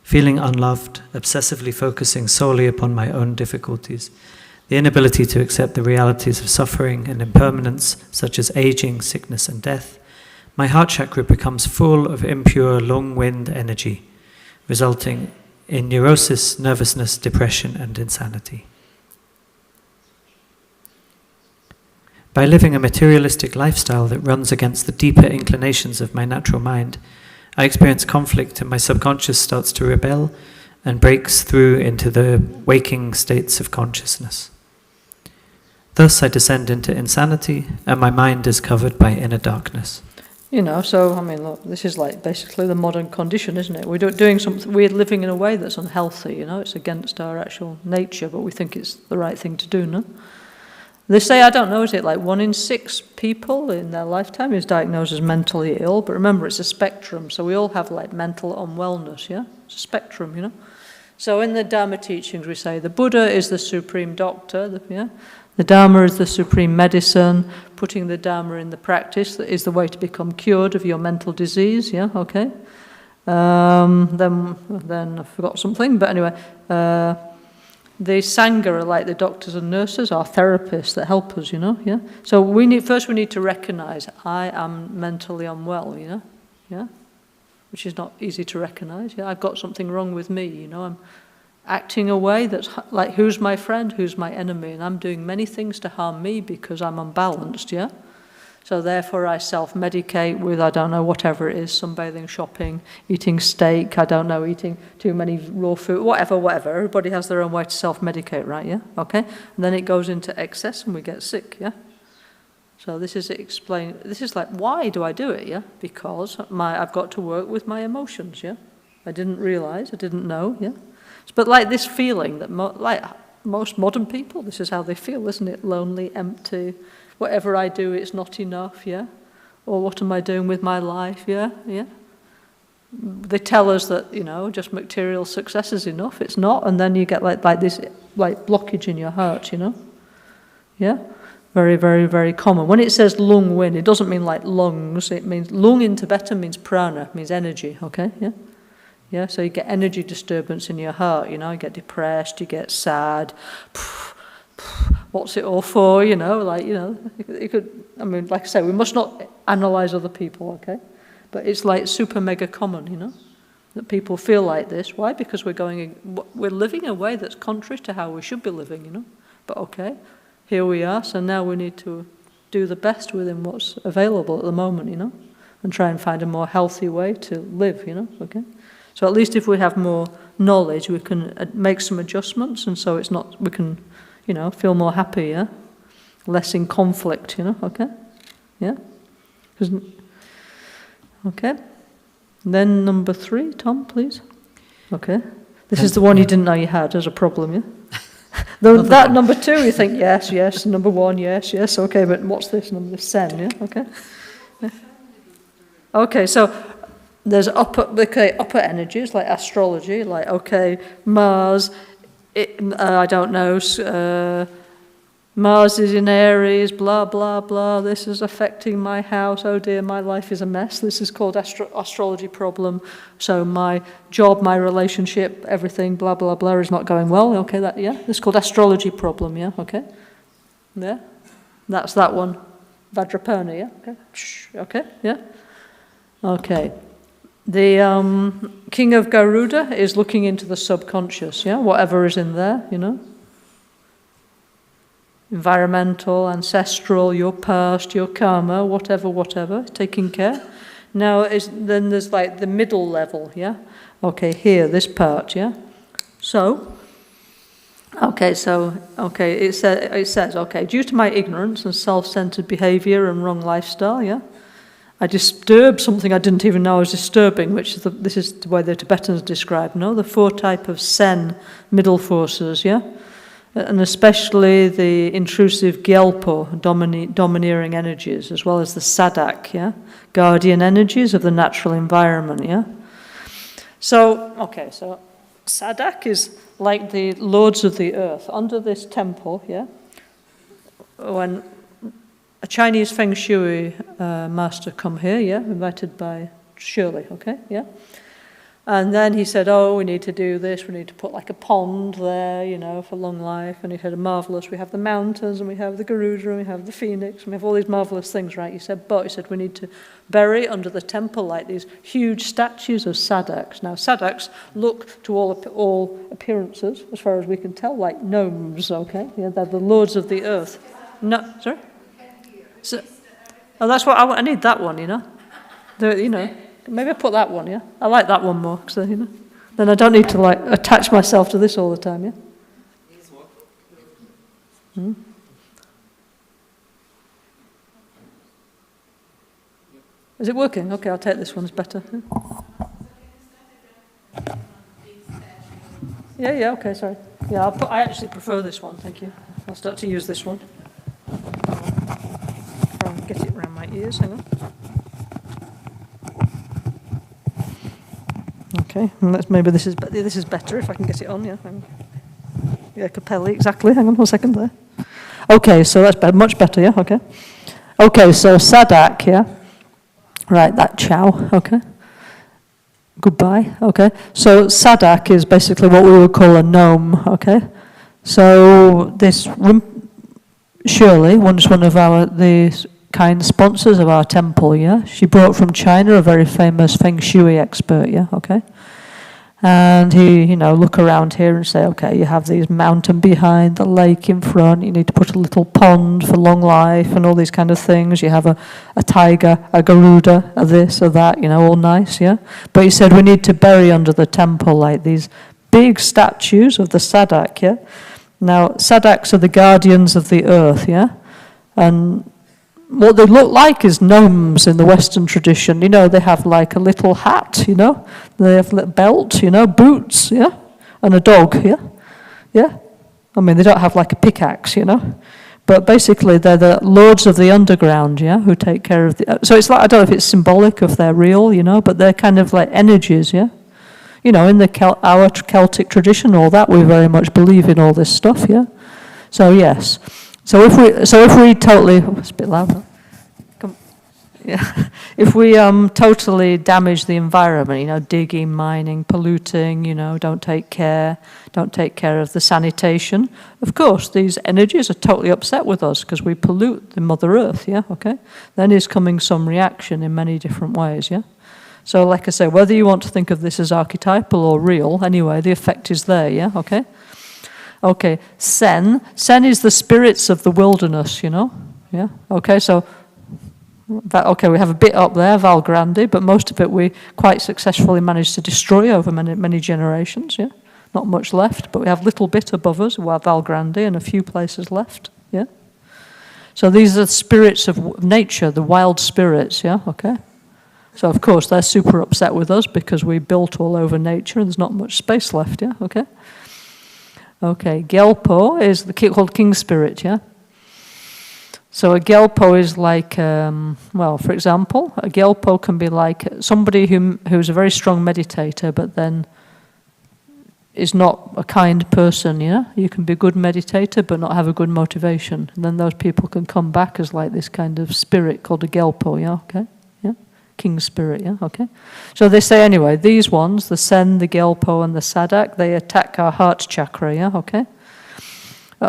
Speaker 3: feeling unloved, obsessively focusing solely upon my own difficulties, the inability to accept the realities of suffering and impermanence, such as aging, sickness, and death, my heart chakra becomes full of impure, long-wind energy, resulting in neurosis, nervousness, depression, and insanity. By living a materialistic lifestyle that runs against the deeper inclinations of my natural mind, I experience conflict and my subconscious starts to rebel and breaks through into the waking states of consciousness. Thus I descend into insanity and my mind is covered by inner darkness.
Speaker 1: You know, so, I mean, look, this is like basically the modern condition, isn't it? We're doing something, we're living in a way that's unhealthy, you know, it's against our actual nature, but we think it's the right thing to do, no? They say, I don't know, is it like 1 in 6 people in their lifetime is diagnosed as mentally ill? But remember, it's a spectrum, so we all have like mental unwellness, yeah? It's a spectrum, you know? So in the Dharma teachings, we say the Buddha is the supreme doctor, yeah? The Dharma is the supreme medicine. Putting the Dharma in the practice is the way to become cured of your mental disease, yeah? Okay. Then I forgot something, but anyway, the Sangha are like the doctors and nurses, our therapists that help us, you know, yeah? So we need to recognize I am mentally unwell, you know, yeah? Which is not easy to recognize, yeah? I've got something wrong with me, you know, I'm acting a way that's like, who's my friend, who's my enemy, and I'm doing many things to harm me because I'm unbalanced, yeah? So therefore I self-medicate with, I don't know, whatever it is, sunbathing, shopping, eating steak, I don't know, eating too many raw food, whatever. Everybody has their own way to self-medicate, right, yeah? Okay? And then it goes into excess and we get sick, yeah? So this is like, why do I do it, yeah? Because I've got to work with my emotions, yeah? I didn't realize, I didn't know, yeah? But like this feeling that, like most modern people, this is how they feel, isn't it? Lonely, empty. Whatever I do, it's not enough, yeah? Or what am I doing with my life, yeah? They tell us that, you know, just material success is enough. It's not, and then you get like this like blockage in your heart, you know? Yeah? Very, very, very common. When it says lung wind, it doesn't mean like lungs. It means, lung in Tibetan means prana, means energy, okay? Yeah? Yeah, so you get energy disturbance in your heart, you know? You get depressed, you get sad, what's it all for, you know, like, you know, it could, I mean, like I say, we must not analyse other people, okay? But it's like super mega common, you know, that people feel like this. Why? Because we're living a way that's contrary to how we should be living, you know. But okay, here we are, so now we need to do the best within what's available at the moment, you know, and try and find a more healthy way to live, you know, okay? So at least if we have more knowledge, we can make some adjustments, and so it's not, we can, you know, feel more happy, yeah? Less in conflict, you know, okay? Yeah? Okay. Then number 3, Tom, please. Okay. This is the one you didn't know you had as a problem, yeah? Though that number 2, you think, yes. Number 1, yes. Okay, but what's this number? Sen, yeah? Okay. Yeah. Okay, so there's upper energies like astrology, like, okay, Mars, I don't know, Mars is in Aries, blah, blah, blah, this is affecting my house, oh dear, my life is a mess, this is called astrology problem, so my job, my relationship, everything, blah, blah, blah, is not going well, okay, this is called astrology problem, yeah, okay, yeah, that's that one, Vajrapani, yeah, okay, yeah, okay. The king of Garuda is looking into the subconscious, yeah, whatever is in there, you know. Environmental, ancestral, your past, your karma, whatever, taking care. Now, then there's like the middle level, yeah? Okay, here, this part, yeah? So, it says, okay, due to my ignorance and self-centered behavior and wrong lifestyle, yeah? I disturbed something I didn't even know I was disturbing, which is this is the way the Tibetans describe, no? The 4 types of Sen, middle forces, yeah? And especially the intrusive Gyalpo, domineering energies, as well as the Sadak, yeah? Guardian energies of the natural environment, yeah? So Sadak is like the lords of the earth. Under this temple, yeah? When a Chinese Feng Shui master come here, yeah? Invited by Shirley, okay, yeah? And then he said, oh, we need to do this, we need to put like a pond there, you know, for long life. And he said, marvellous, we have the mountains, and we have the Garuda, and we have the phoenix, and we have all these marvellous things, right? He said, we need to bury under the temple like these huge statues of Sadaks. Now, Sadaks look to all appearances, as far as we can tell, like gnomes, okay? Yeah, they're the lords of the earth. No, sorry? So, that's what I need that one, you know? You know. Maybe I put that one, yeah? I like that one more, because, you know, then I don't need to, like, attach myself to this all the time, yeah? Is it working? Okay, I'll take this one, it's better. Yeah, okay, sorry. Yeah, I actually prefer this one, thank you. I'll start to use this one. Try and get it around my ears, hang on. Okay, and maybe this is better if I can get it on, yeah. Yeah, Capelli, exactly. Hang on 1 second there. Okay, so that's much better, yeah, okay. Okay, so Sadak, yeah. Right, that ciao, okay. Goodbye, okay. So Sadak is basically what we would call a gnome, okay. So this Shirley, once one of the kind sponsors of our temple, yeah? She brought from China a very famous Feng Shui expert, yeah, okay? And he, you know, look around here and say, okay, you have these mountain behind, the lake in front, you need to put a little pond for long life and all these kind of things. You have a tiger, a Garuda, a this, a that, you know, all nice, yeah? But he said we need to bury under the temple like these big statues of the Sadak, yeah? Now, Sadaks are the guardians of the earth, yeah? And what they look like is gnomes in the Western tradition. You know, they have like a little hat, you know. They have a belt, you know, boots, yeah. And a dog, yeah. Yeah. I mean, they don't have like a pickaxe, you know. But basically, they're the lords of the underground, yeah, who take care of the... So it's like, I don't know if it's symbolic, if they're real, you know, but they're kind of like energies, yeah. You know, in our Celtic tradition, all that, we very much believe in all this stuff, yeah. So, yes. So if we totally, it's a bit loud. Yeah, if we totally damage the environment, you know, digging, mining, polluting, you know, don't take care of the sanitation. Of course, these energies are totally upset with us because we pollute the Mother Earth. Yeah, okay. Then is coming some reaction in many different ways. Yeah. So, like I say, whether you want to think of this as archetypal or real, anyway, the effect is there. Yeah, okay. Okay, Sen is the spirits of the wilderness, you know? Yeah, okay, so, we have a bit up there, Val Grande, but most of it we quite successfully managed to destroy over many generations, yeah? Not much left, but we have a little bit above us, Val Grande, and a few places left, yeah? So these are the spirits of nature, the wild spirits, yeah, okay? So, of course, they're super upset with us because we built all over nature and there's not much space left, yeah, okay? Okay, Gyalpo is called king spirit, yeah? So a Gelpo is like, well, for example, a Gelpo can be like somebody who's a very strong meditator, but then is not a kind person, You can be a good meditator, but not have a good motivation. And then those people can come back as like this kind of spirit called a Gelpo, okay? Yeah? King spirit, okay? So they say anyway, these ones, the Sen, the Gelpo, and the Sadak, they attack our heart chakra, okay?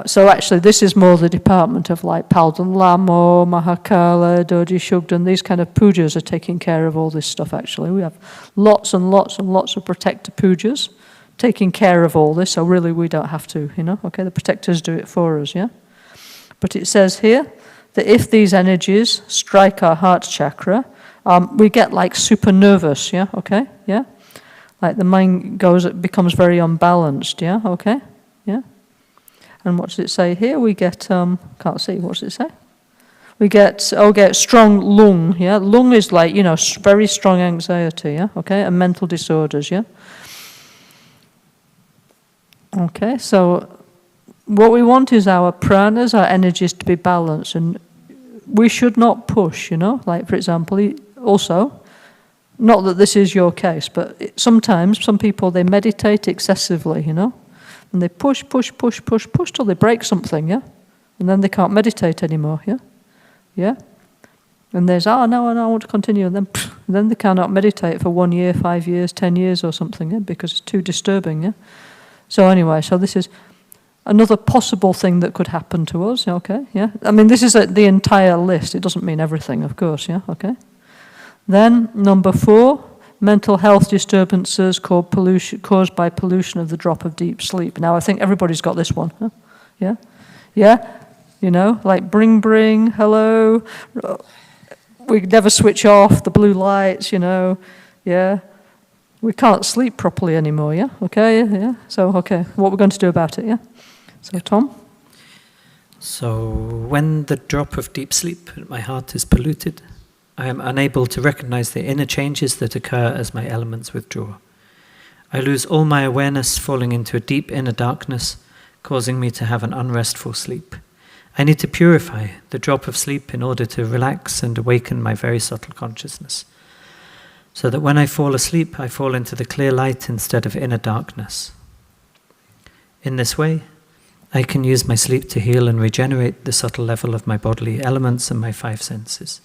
Speaker 1: So actually this is more the department of like Palden Lamo, Mahakala, Doji Shugden, these kind of pujas are taking care of all this stuff actually. We have lots and lots and lots of protector pujas taking care of all this, so really we don't have to, okay, the protectors do it for us, But it says here that if these energies strike our heart chakra, we get like super nervous, okay, like the mind becomes very unbalanced, okay, And what does it say here? We get, can't see, what does it say? We get strong lung, Lung is like, very strong anxiety, okay, and mental disorders, Okay, so what we want is our pranas, our energies to be balanced, and we should not push, like for example, also, not that this is your case, but sometimes some people, they meditate excessively, and they push till they break something, and then they can't meditate anymore, and there's, no, I want to continue, and then they cannot meditate for 1 year, 5 years, 10 years or something, because it's too disturbing, So anyway, so this is another possible thing that could happen to us, okay, I mean, this is the entire list. It doesn't mean everything, of course, okay. Then, number 4, mental health disturbances caused by pollution of the drop of deep sleep. Now, I think everybody's got this one, Yeah? Like bring, hello. We never switch off the blue lights, We can't sleep properly anymore, Okay, So, okay, what we're going to do about it, So, Tom?
Speaker 3: So, when the drop of deep sleep in my heart is polluted, I am unable to recognize the inner changes that occur as my elements withdraw. I lose all my awareness, falling into a deep inner darkness, causing me to have an unrestful sleep. I need to purify the drop of sleep in order to relax and awaken my very subtle consciousness, so that when I fall asleep, I fall into the clear light instead of inner darkness. In this way, I can use my sleep to heal and regenerate the subtle level of my bodily elements and my 5 senses.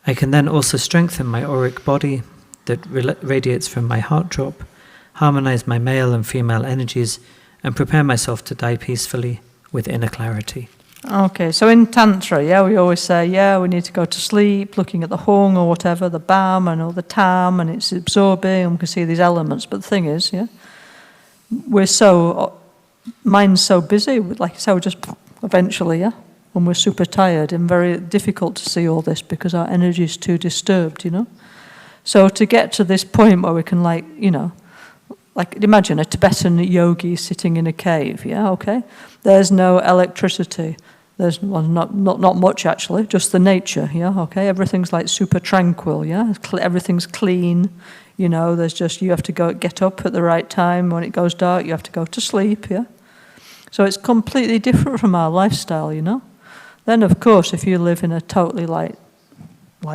Speaker 3: I can then also strengthen my auric body that radiates from my heart drop, harmonize my male and female energies, and prepare myself to die peacefully with inner clarity.
Speaker 1: Okay, so in Tantra, we always say, we need to go to sleep, looking at the hung or whatever, the bam and all the tam, and it's absorbing, and we can see these elements. But the thing is, mind's so busy, like I say, we're just eventually, when we're super tired and very difficult to see all this because our energy is too disturbed, So to get to this point where we can like imagine a Tibetan yogi sitting in a cave, okay? There's no electricity. There's not much actually, just the nature, okay? Everything's like super tranquil, Everything's clean, there's just, you have to get up at the right time. When it goes dark, you have to go to sleep, So it's completely different from our lifestyle, Then of course, if you live in a totally like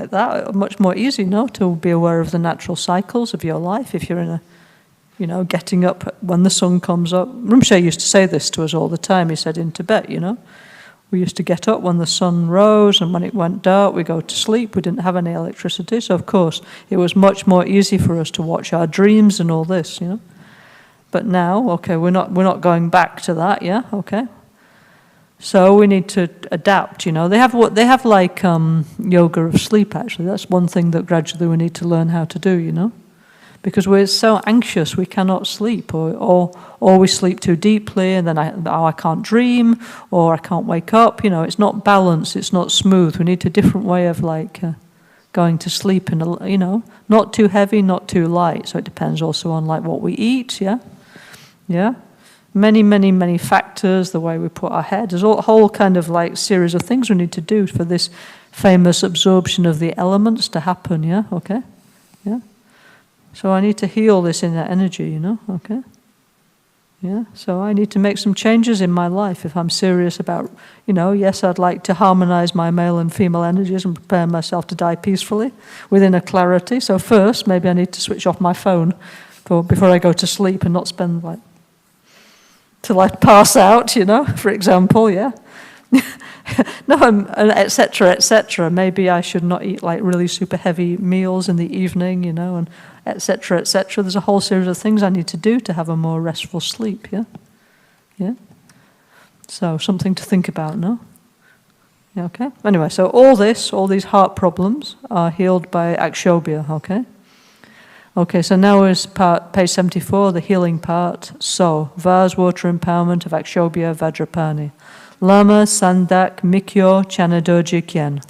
Speaker 1: that, much more easy, to be aware of the natural cycles of your life. If you're in a getting up when the sun comes up. Rinpoche used to say this to us all the time. He said in Tibet, we used to get up when the sun rose, and when it went dark, we go to sleep. We didn't have any electricity, so of course it was much more easy for us to watch our dreams and all this, But now, okay, we're not going back to that, okay. So we need to adapt, They have like yoga of sleep. Actually, that's one thing that gradually we need to learn how to do, Because we're so anxious we cannot sleep, or we sleep too deeply, and then I can't dream, or I can't wake up. It's not balanced, it's not smooth. We need a different way of going to sleep, not too heavy, not too light. So it depends also on what we eat, Many, many, many factors, the way we put our head. There's a whole kind of series of things we need to do for this famous absorption of the elements to happen, okay? So I need to heal this inner energy, okay? Yeah, so I need to make some changes in my life if I'm serious about, yes, I'd like to harmonize my male and female energies and prepare myself to die peacefully within a clarity. So first, maybe I need to switch off my phone before I go to sleep and not spend till I pass out, for example, yeah. No, et cetera. Maybe I should not eat really super heavy meals in the evening, and et cetera. There's a whole series of things I need to do to have a more restful sleep, yeah? Yeah? So something to think about, no? Yeah, okay? Anyway, so all these heart problems are healed by akshobhya, okay? Okay, so now is page 74, the healing part. So, vase water empowerment of akshobhya Vajrapani. Lama Sandak Mikyo Chanadoji Kyen.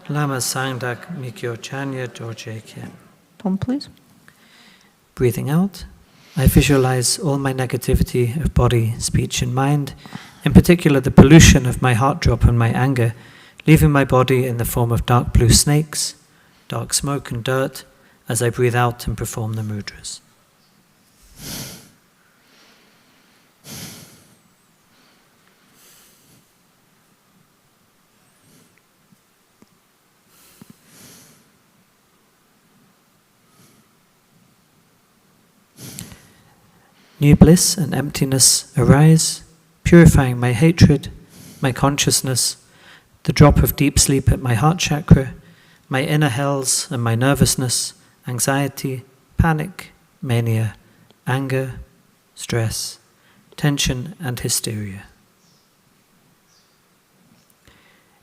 Speaker 3: Lama Sandak Mikyo Chanya Dorje Kyen.
Speaker 1: Tom, please.
Speaker 3: Breathing out, I visualize all my negativity of body, speech and mind, in particular the pollution of my heart drop and my anger, leaving my body in the form of dark blue snakes, dark smoke and dirt, as I breathe out and perform the mudras. New bliss and emptiness arise, purifying my hatred, my consciousness, the drop of deep sleep at my heart chakra, my inner hells and my nervousness, anxiety, panic, mania, anger, stress, tension and hysteria.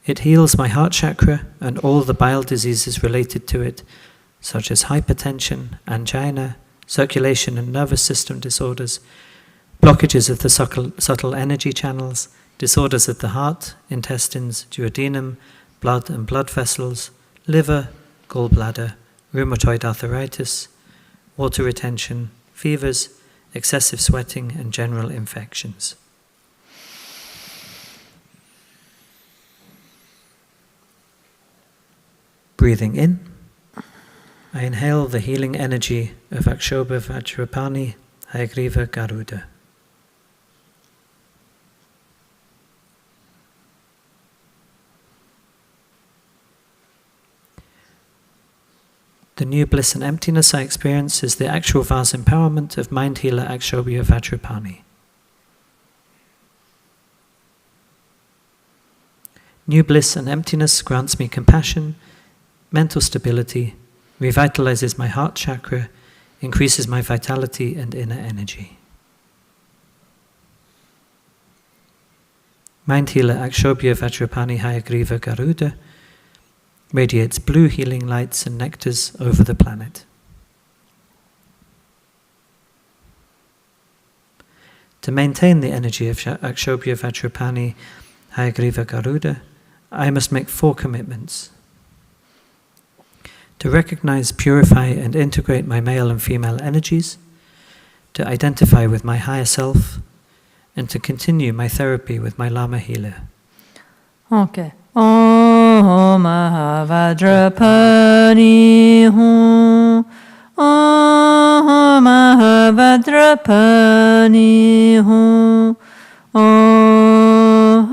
Speaker 3: It heals my heart chakra and all the bile diseases related to it, such as hypertension, angina, circulation and nervous system disorders, blockages of the subtle energy channels, disorders of the heart, intestines, duodenum, blood and blood vessels, liver, gallbladder, rheumatoid arthritis, water retention, fevers, excessive sweating and general infections. Breathing in, I inhale the healing energy of Akshobhya Vajrapani, Hayagriva, Garuda. The new bliss and emptiness I experience is the actual vase empowerment of mind healer Akshobhya Vajrapani. New bliss and emptiness grants me compassion, mental stability, revitalizes my heart chakra, increases my vitality and inner energy. Mind healer Akshobhya Vajrapani Hayagriva Garuda radiates blue healing lights and nectars over the planet. To maintain the energy of Akshobhya Vajrapani Hayagriva Garuda, I must make 4 commitments. To recognize, purify and integrate my male and female energies, to identify with my higher self, and to continue my therapy with my Lama healer.
Speaker 1: Okay. Om Vajrapani Hum. Om Vajrapani Hum. Om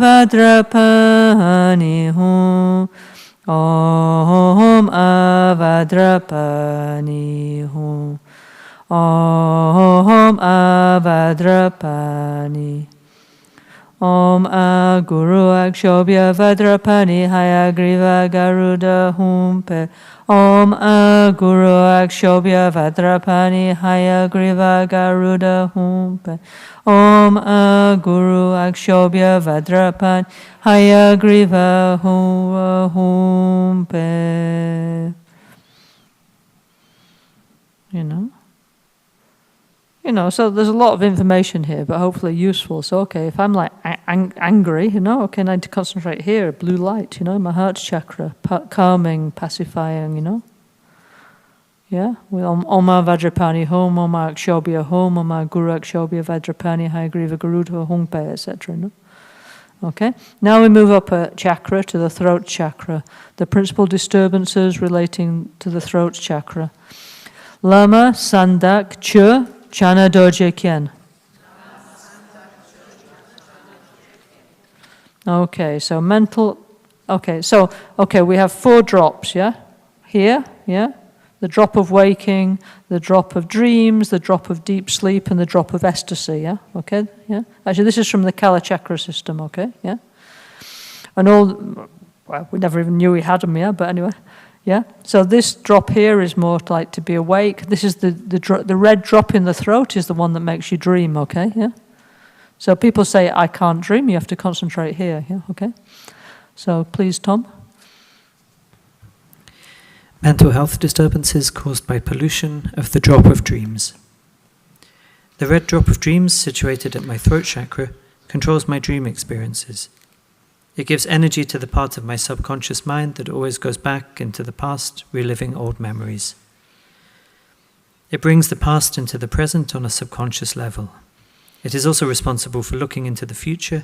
Speaker 1: Vajrapani Hum. Om Vajrapani Hum. Om Vajrapani. Om Guru Akshobhya Vajrapani Hayagriva Garuda Humpe. Om Guru Akshobhya Vajrapani Hayagriva Garuda Humpe. Om Guru Akshobhya Vajrapani Hayagriva Humpe. So there's a lot of information here, but hopefully useful. So, okay, if I'm angry, okay, I need to concentrate here, blue light, my heart chakra, calming, pacifying, Yeah, with Om Vajrapani Hum, Om Akshobhya Hum, Om Guru Akshobhya Vajrapani Hayagriva Garuda Humpe, etc. Okay, now we move up a chakra to the throat chakra, the principal disturbances relating to the throat chakra. Lama Sandak Chur Chana Dorje Kyen. Okay, so mental, okay, we have 4 drops, yeah? Here, yeah? The drop of waking, the drop of dreams, the drop of deep sleep, and the drop of ecstasy, yeah? Okay, yeah? Actually, this is from the Kala chakra system, okay, yeah? And all, well, we never even knew we had them, yeah? But anyway, yeah? So this drop here is more like to be awake. This is the red drop in the throat is the one that makes you dream, okay, yeah? So people say, I can't dream, you have to concentrate here, yeah, okay? So please, Tom.
Speaker 3: Mental health disturbances caused by pollution of the drop of dreams. The red drop of dreams, situated at my throat chakra, controls my dream experiences. It gives energy to the part of my subconscious mind that always goes back into the past, reliving old memories. It brings the past into the present on a subconscious level. It is also responsible for looking into the future,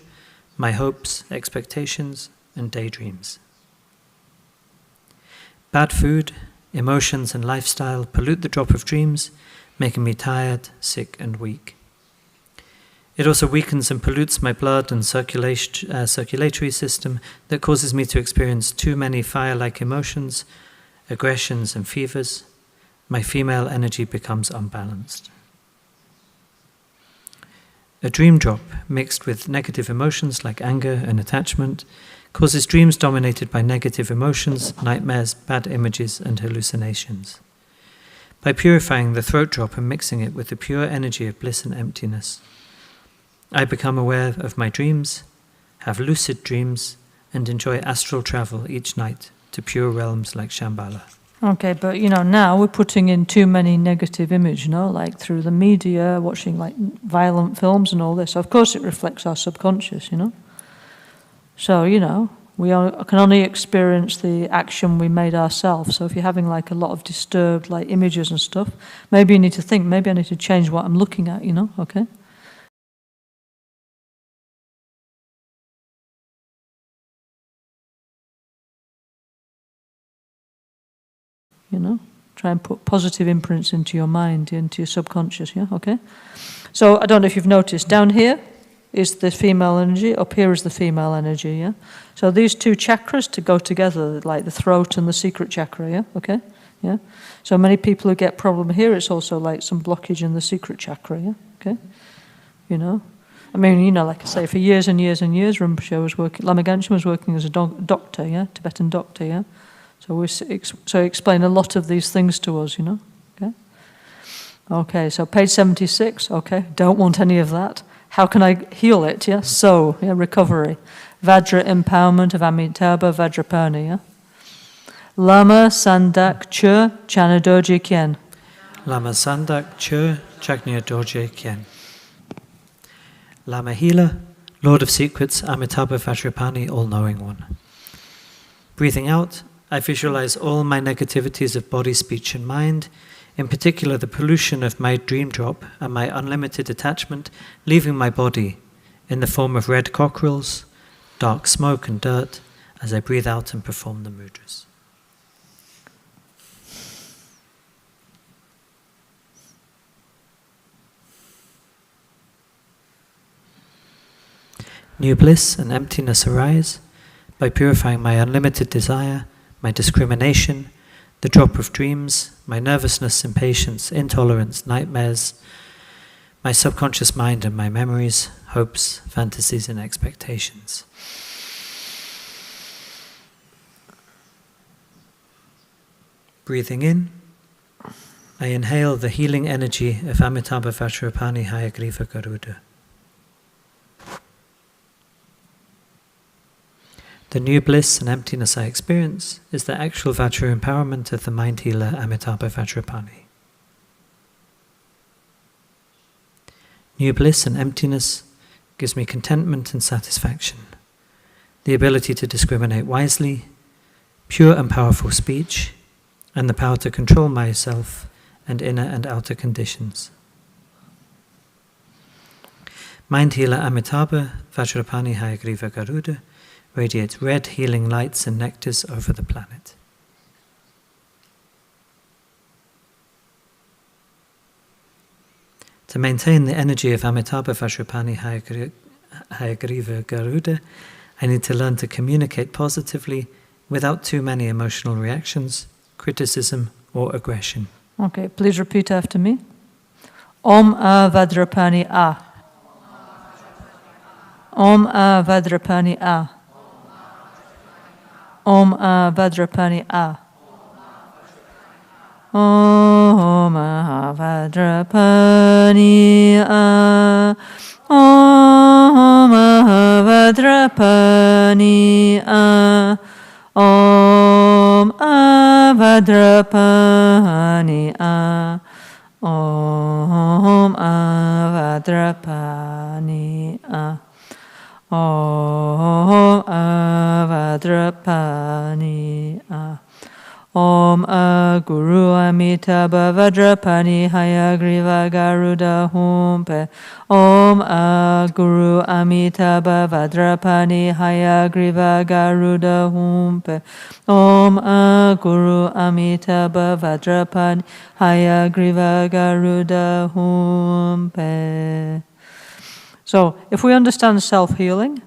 Speaker 3: my hopes, expectations, and daydreams. Bad food, emotions, and lifestyle pollute the drop of dreams, making me tired, sick, and weak. It also weakens and pollutes my blood and circulatory system that causes me to experience too many fire-like emotions, aggressions, and fevers. My female energy becomes unbalanced. A dream drop mixed with negative emotions like anger and attachment causes dreams dominated by negative emotions, nightmares, bad images, and hallucinations. By purifying the throat drop and mixing it with the pure energy of bliss and emptiness, I become aware of my dreams, have lucid dreams, and enjoy astral travel each night to pure realms like Shambhala.
Speaker 1: Okay, but now we're putting in too many negative images, like through the media, watching like violent films and all this. Of course it reflects our subconscious, So, we can only experience the action we made ourselves. So if you're having like a lot of disturbed like images and stuff, maybe you need to think, maybe I need to change what I'm looking at, okay? Try and put positive imprints into your mind, into your subconscious, yeah, okay? So I don't know if you've noticed, down here is the female energy, up here is the female energy, yeah? So these 2 chakras to go together, like the throat and the secret chakra, yeah, okay? Yeah? So many people who get problem here, it's also like some blockage in the secret chakra, yeah, okay? I mean, like I say, for years and years and years, Rinpoche was working, Lama Gangchen was working as a doctor, yeah, Tibetan doctor, yeah? So he explained a lot of these things to us, okay? Okay, so page 76, okay, don't want any of that. How can I heal it, yeah? So, yeah, recovery. Vajra empowerment of Amitabha Vajrapani, yeah? Lama Sandak Chur Chanadoji Kien.
Speaker 3: Lama Sandak Chur Chagnya Dorje Kien. Lama Healer, Lord of Secrets, Amitabha Vajrapani, All-Knowing One. Breathing out, I visualize all my negativities of body, speech, and mind, in particular the pollution of my dream drop and my unlimited attachment, leaving my body in the form of red cockerels, dark smoke, and dirt as I breathe out and perform the mudras. New bliss and emptiness arise by purifying my unlimited desire, my discrimination, the drop of dreams, my nervousness, impatience, intolerance, nightmares, my subconscious mind and my memories, hopes, fantasies, and expectations. Breathing in, I inhale the healing energy of Amitabha Vajrapani Hayagriva Garuda. The new bliss and emptiness I experience is the actual Vajra empowerment of the mind healer Amitabha Vajrapani. New bliss and emptiness gives me contentment and satisfaction, the ability to discriminate wisely, pure and powerful speech, and the power to control myself and inner and outer conditions. Mind healer Amitabha Vajrapani Hayagriva Garuda radiates red healing lights and nectars over the planet. To maintain the energy of Amitabha Vajrapani Hayagriva Garuda, I need to learn to communicate positively without too many emotional reactions, criticism, or aggression.
Speaker 1: Okay, please repeat after me. Om A Vajrapani A. Om A Vajrapani A. Om A Vajrapani A. Om A Vajrapani A. Om A Vajrapani A. Om A Vajrapani A. Om A Vajrapani A. Om A Vajrapani A. Om A Guru Amitabha Vajrapani Hayagriva Garuda Humpe. Om A Guru Amitabha Vajrapani Hayagriva Garuda Humpe. Om A Guru Amitabha Vajrapani Hayagriva Garuda Humpe. So, if we understand self-healing,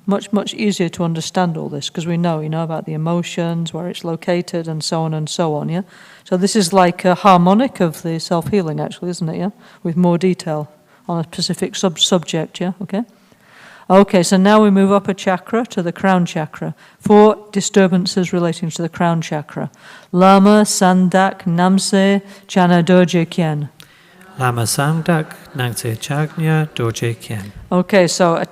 Speaker 1: much easier to understand all this because we know, about the emotions, where it's located, and so on, yeah? So this is like a harmonic of the self-healing, actually, isn't it, yeah? With more detail on a specific subject, yeah? Okay? Okay, so now we move up a chakra to the crown chakra. 4 disturbances relating to the crown chakra. Lama, Sandak, Namse, Chana Doje Kien.
Speaker 3: Lama Sangdak, Nangse Chagnya, Dorje Kien.
Speaker 1: Okay, so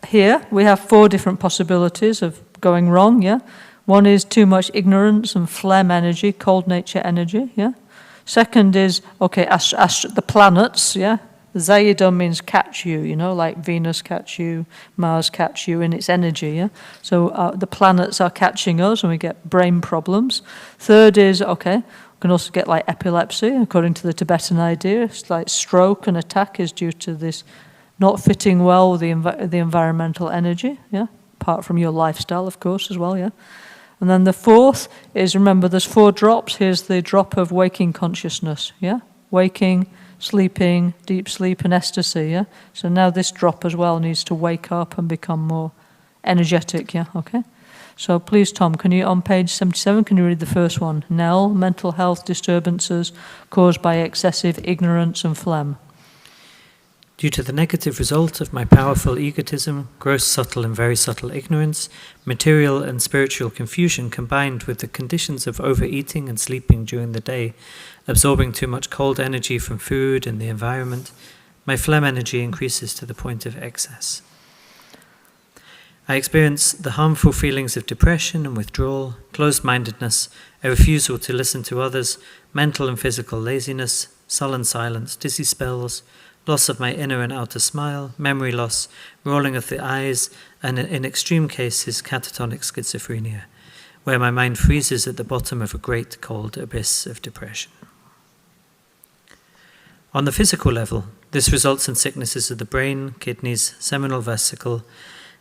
Speaker 1: here we have 4 different possibilities of going wrong, yeah? One is too much ignorance and phlegm energy, cold nature energy, yeah? Second is, the planets, yeah? Zayida means catch you, like Venus catch you, Mars catch you in its energy, yeah? So the planets are catching us and we get brain problems. Third is, we can also get like epilepsy, according to the Tibetan idea. It's like stroke and attack is due to this not fitting well with the environmental energy, yeah? Apart from your lifestyle, of course, as well, yeah? And then the fourth is, remember, there's 4 drops. Here's the drop of waking consciousness, yeah? Waking, sleeping, deep sleep, and ecstasy, yeah? So now this drop as well needs to wake up and become more energetic, yeah? Okay? So please, Tom, can you, on page 77, can you read the first one? Nell, mental health disturbances caused by excessive ignorance and phlegm.
Speaker 3: Due to the negative result of my powerful egotism, gross, subtle, and very subtle ignorance, material and spiritual confusion combined with the conditions of overeating and sleeping during the day, absorbing too much cold energy from food and the environment, my phlegm energy increases to the point of excess. I experience the harmful feelings of depression and withdrawal, closed-mindedness, a refusal to listen to others, mental and physical laziness, sullen silence, dizzy spells, loss of my inner and outer smile, memory loss, rolling of the eyes, and in extreme cases, catatonic schizophrenia, where my mind freezes at the bottom of a great cold abyss of depression. On the physical level, this results in sicknesses of the brain, kidneys, seminal vesicle,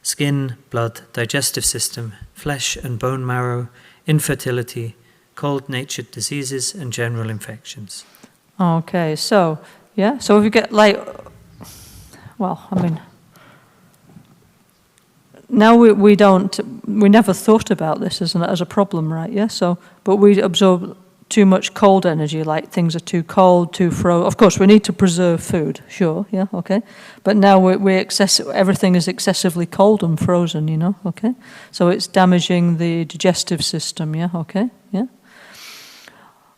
Speaker 3: skin, blood, digestive system, flesh and bone marrow, infertility, cold-natured diseases, and general infections.
Speaker 1: Okay, so if you get now we never thought about this as a problem, right? Yeah. So, but we absorb too much cold energy, like things are too cold, too frozen. Of course, we need to preserve food, sure, yeah, okay. But now everything is excessively cold and frozen, okay. So it's damaging the digestive system, yeah, okay, yeah.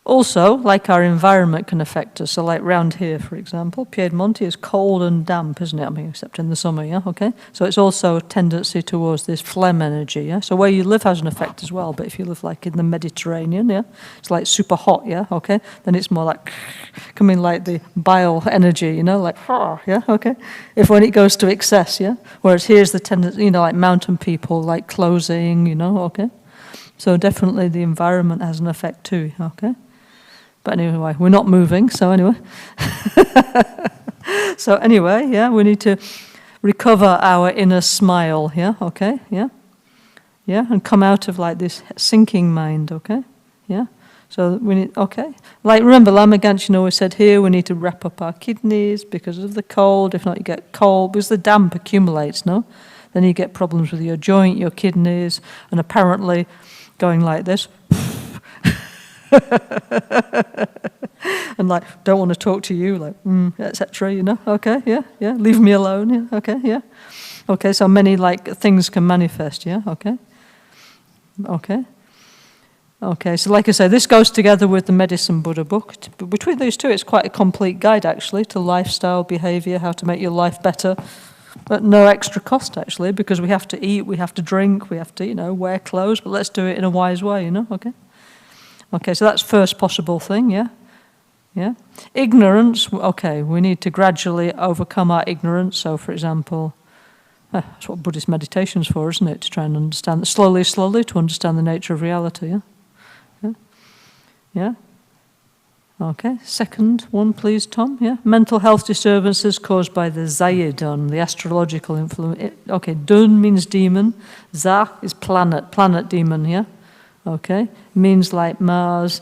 Speaker 1: Also, like our environment can affect us. So like round here, for example, Piedmonte is cold and damp, isn't it? I mean, except in the summer, yeah, okay? So it's also a tendency towards this phlegm energy, yeah? So where you live has an effect as well, but if you live like in the Mediterranean, yeah, it's like super hot, yeah, okay? Then it's more like, coming like the bile energy, like, yeah, okay? When it goes to excess, yeah? Whereas here's the tendency, like mountain people, like closing, okay? So definitely the environment has an effect too, okay? But anyway, we're not moving, so anyway. Yeah, we need to recover our inner smile, yeah, okay, yeah. Yeah, and come out of like this sinking mind, okay, yeah. So we need, okay. Like remember, Lama Gangchen always said here, we need to wrap up our kidneys because of the cold. If not, you get cold, because the damp accumulates, no? Then you get problems with your joint, your kidneys, and apparently going like this. And like, don't want to talk to you, like, etc., you know, okay, yeah, leave me alone, yeah, okay, yeah. Okay, so many like things can manifest, yeah, okay. Okay, so like I say, this goes together with the Medicine Buddha book. Between these two, it's quite a complete guide, actually, to lifestyle, behavior, how to make your life better, at no extra cost, actually, because we have to eat, we have to drink, we have to, you know, wear clothes, but let's do it in a wise way, you know, okay? Okay, so that's first possible thing, yeah? Yeah? Ignorance, okay, we need to gradually overcome our ignorance. So, for example, that's what Buddhist meditation's for, isn't it? To try and understand, slowly, to understand the nature of reality, yeah? Yeah? Okay, second one, please, Tom, yeah? Mental health disturbances caused by the Zayidun, the astrological influence. Okay, Dun means demon, Za is planet demon, yeah? Okay, means like Mars.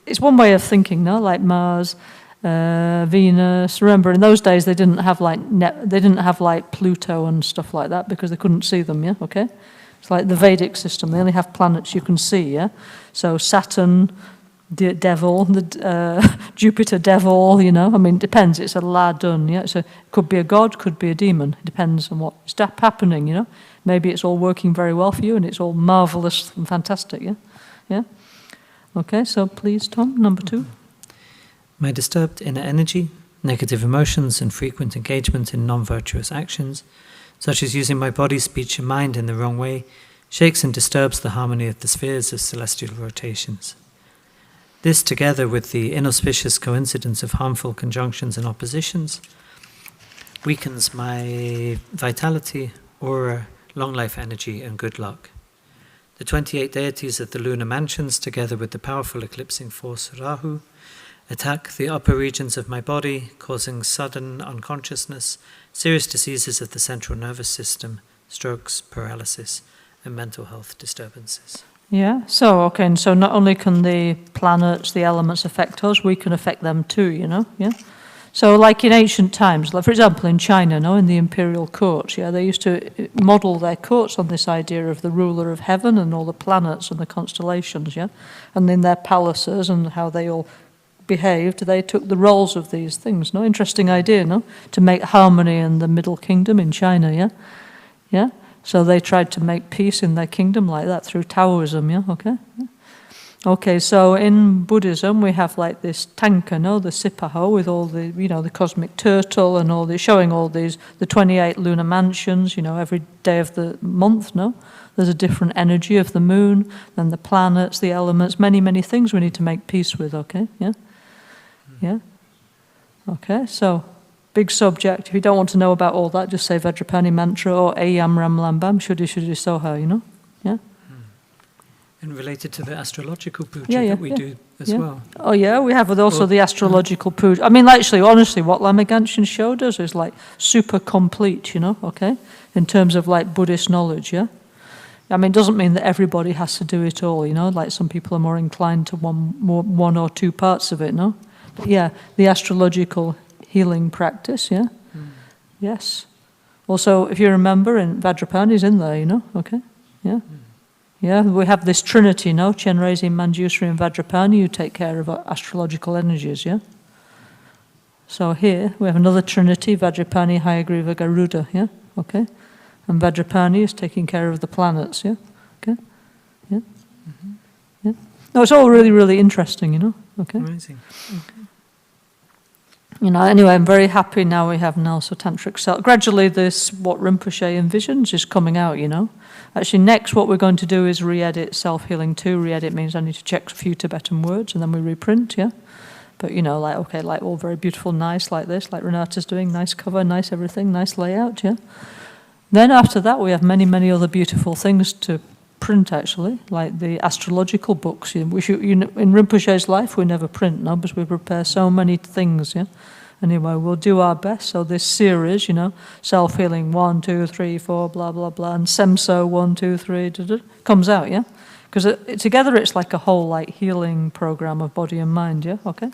Speaker 1: It's one way of thinking, no? Like Mars, Venus. Remember, in those days they didn't have like Pluto and stuff like that because they couldn't see them. Yeah, okay. It's like the Vedic system. They only have planets you can see. Yeah, so Saturn, the devil, Jupiter, devil. You know, I mean, it depends. It's a ladun. Yeah, so it could be a god, could be a demon. It depends on what's happening. You know, maybe it's all working very well for you and it's all marvelous and fantastic. Yeah, yeah. Okay, so please, Tom, number 2.
Speaker 3: My disturbed inner energy, negative emotions, and frequent engagement in non-virtuous actions, such as using my body, speech, and mind in the wrong way, shakes and disturbs the harmony of the spheres of celestial rotations. This, together with the inauspicious coincidence of harmful conjunctions and oppositions, weakens my vitality, aura, long life energy, and good luck. The 28 deities of the lunar mansions, together with the powerful eclipsing force Rahu, attack the upper regions of my body, causing sudden unconsciousness, serious diseases of the central nervous system, strokes, paralysis, and mental health disturbances.
Speaker 1: Yeah, so, okay, and so not only can the planets, the elements affect us, we can affect them too, you know, yeah? So like in ancient times, like for example in China, no, in the imperial courts, yeah, they used to model their courts on this idea of the ruler of heaven and all the planets and the constellations, yeah? And in their palaces and how they all behaved, they took the roles of these things, no? Interesting idea, no? To make harmony in the Middle Kingdom in China, yeah? Yeah? So they tried to make peace in their kingdom like that through Taoism, yeah? Okay? Yeah. Okay, so in Buddhism we have like this tanka, no, the sipaho with all the, you know, the cosmic turtle and all the, showing all these, the 28 lunar mansions, you know, every day of the month, no? There's a different energy of the moon, then the planets, the elements, many, many things we need to make peace with, okay, yeah? Yeah? Okay, so big subject. If you don't want to know about all that, just say Vajrapani mantra or Ayam Ram Lambam, Shuddhi Shuddhi Soha, you know? Yeah?
Speaker 3: And related to the astrological puja
Speaker 1: that
Speaker 3: we do as well.
Speaker 1: Oh yeah, we have also the astrological puja. I mean, actually, honestly, what Lama Gangchen showed us is like super complete, you know, okay? In terms of like Buddhist knowledge, yeah? I mean, it doesn't mean that everybody has to do it all, you know? Like some people are more inclined to one or two parts of it, no? But yeah, the astrological healing practice, yeah? Yes. Also, if you remember, in Vajrapani is in there, you know, okay? Yeah? Yeah, we have this trinity, no? Chenrezig, Manjusri, and Vajrapani, who take care of astrological energies, yeah? So here, we have another trinity, Vajrapani, Hayagriva, Garuda, yeah? Okay? And Vajrapani is taking care of the planets, yeah? Okay? Yeah? Mm-hmm. Yeah? No, it's all really, really interesting, you know? Okay?
Speaker 3: Amazing. Okay.
Speaker 1: You know, anyway, I'm very happy now we have NgalSo Tantric Self. Gradually this, what Rinpoche envisions, is coming out, you know. Actually, next what we're going to do is re-edit Self-Healing 2. Re-edit means I need to check a few Tibetan words and then we reprint, yeah. But, you know, like, okay, like all very beautiful, nice, like this, like Renata's doing, nice cover, nice everything, nice layout, yeah. Then after that we have many, many other beautiful things to print, actually, like the astrological books. In Rinpoche's life we never print, no, because we prepare so many things, yeah. Anyway, we'll do our best. So this series, you know, self-healing 1, 2, 3, 4, blah, blah, blah, and Semso 1, 2, 3, comes out, yeah? Because together it's like a whole like healing program of body and mind, yeah? Okay?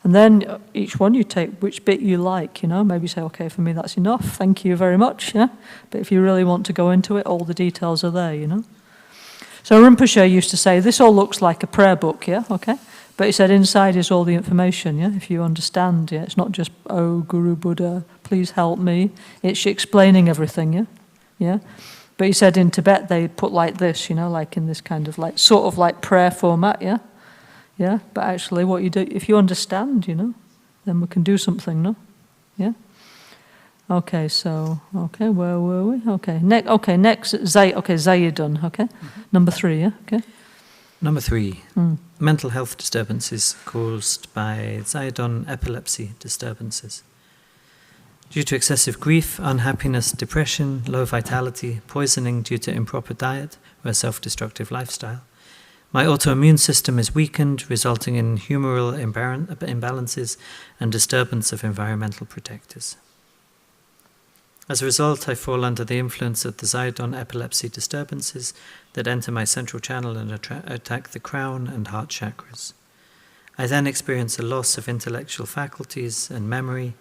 Speaker 1: And then each one you take which bit you like, you know, maybe say, okay, for me that's enough, thank you very much, yeah? But if you really want to go into it, all the details are there, you know? So Rinpoche used to say, this all looks like a prayer book, yeah, okay? But he said inside is all the information, yeah, if you understand, yeah? It's not just, oh, Guru Buddha, please help me. It's explaining everything, yeah? Yeah? But he said in Tibet they put like this, you know, like in this kind of like, sort of like prayer format, yeah? Yeah, but actually what you do, if you understand, you know, then we can do something, no? Yeah? Okay, so, okay, where were we? Okay, next, Zayidun, okay? Number 3, yeah, okay?
Speaker 3: Number 3, mental health disturbances caused by Zayidun epilepsy disturbances. Due to excessive grief, unhappiness, depression, low vitality, poisoning due to improper diet or a self-destructive lifestyle, my autoimmune system is weakened, resulting in humoral imbalances and disturbance of environmental protectors. As a result, I fall under the influence of the Zayidun epilepsy disturbances that enter my central channel and attack the crown and heart chakras. I then experience a loss of intellectual faculties and memory,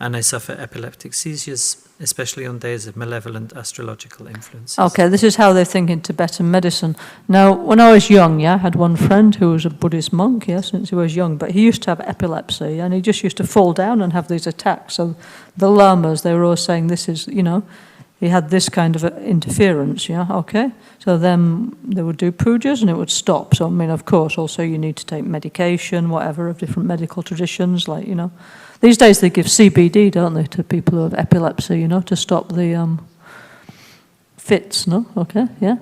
Speaker 3: and I suffer epileptic seizures, especially on days of malevolent astrological influences.
Speaker 1: Okay, this is how they think in Tibetan medicine. Now, when I was young, yeah, I had one friend who was a Buddhist monk, yeah, since he was young, but he used to have epilepsy, and he just used to fall down and have these attacks. So the lamas, they were always saying this is, you know, he had this kind of interference, yeah, okay? So then they would do pujas and it would stop. So, I mean, of course, also you need to take medication, whatever, of different medical traditions, like, you know. These days they give CBD, don't they, to people who have epilepsy, you know, to stop the fits, no? Okay, yeah?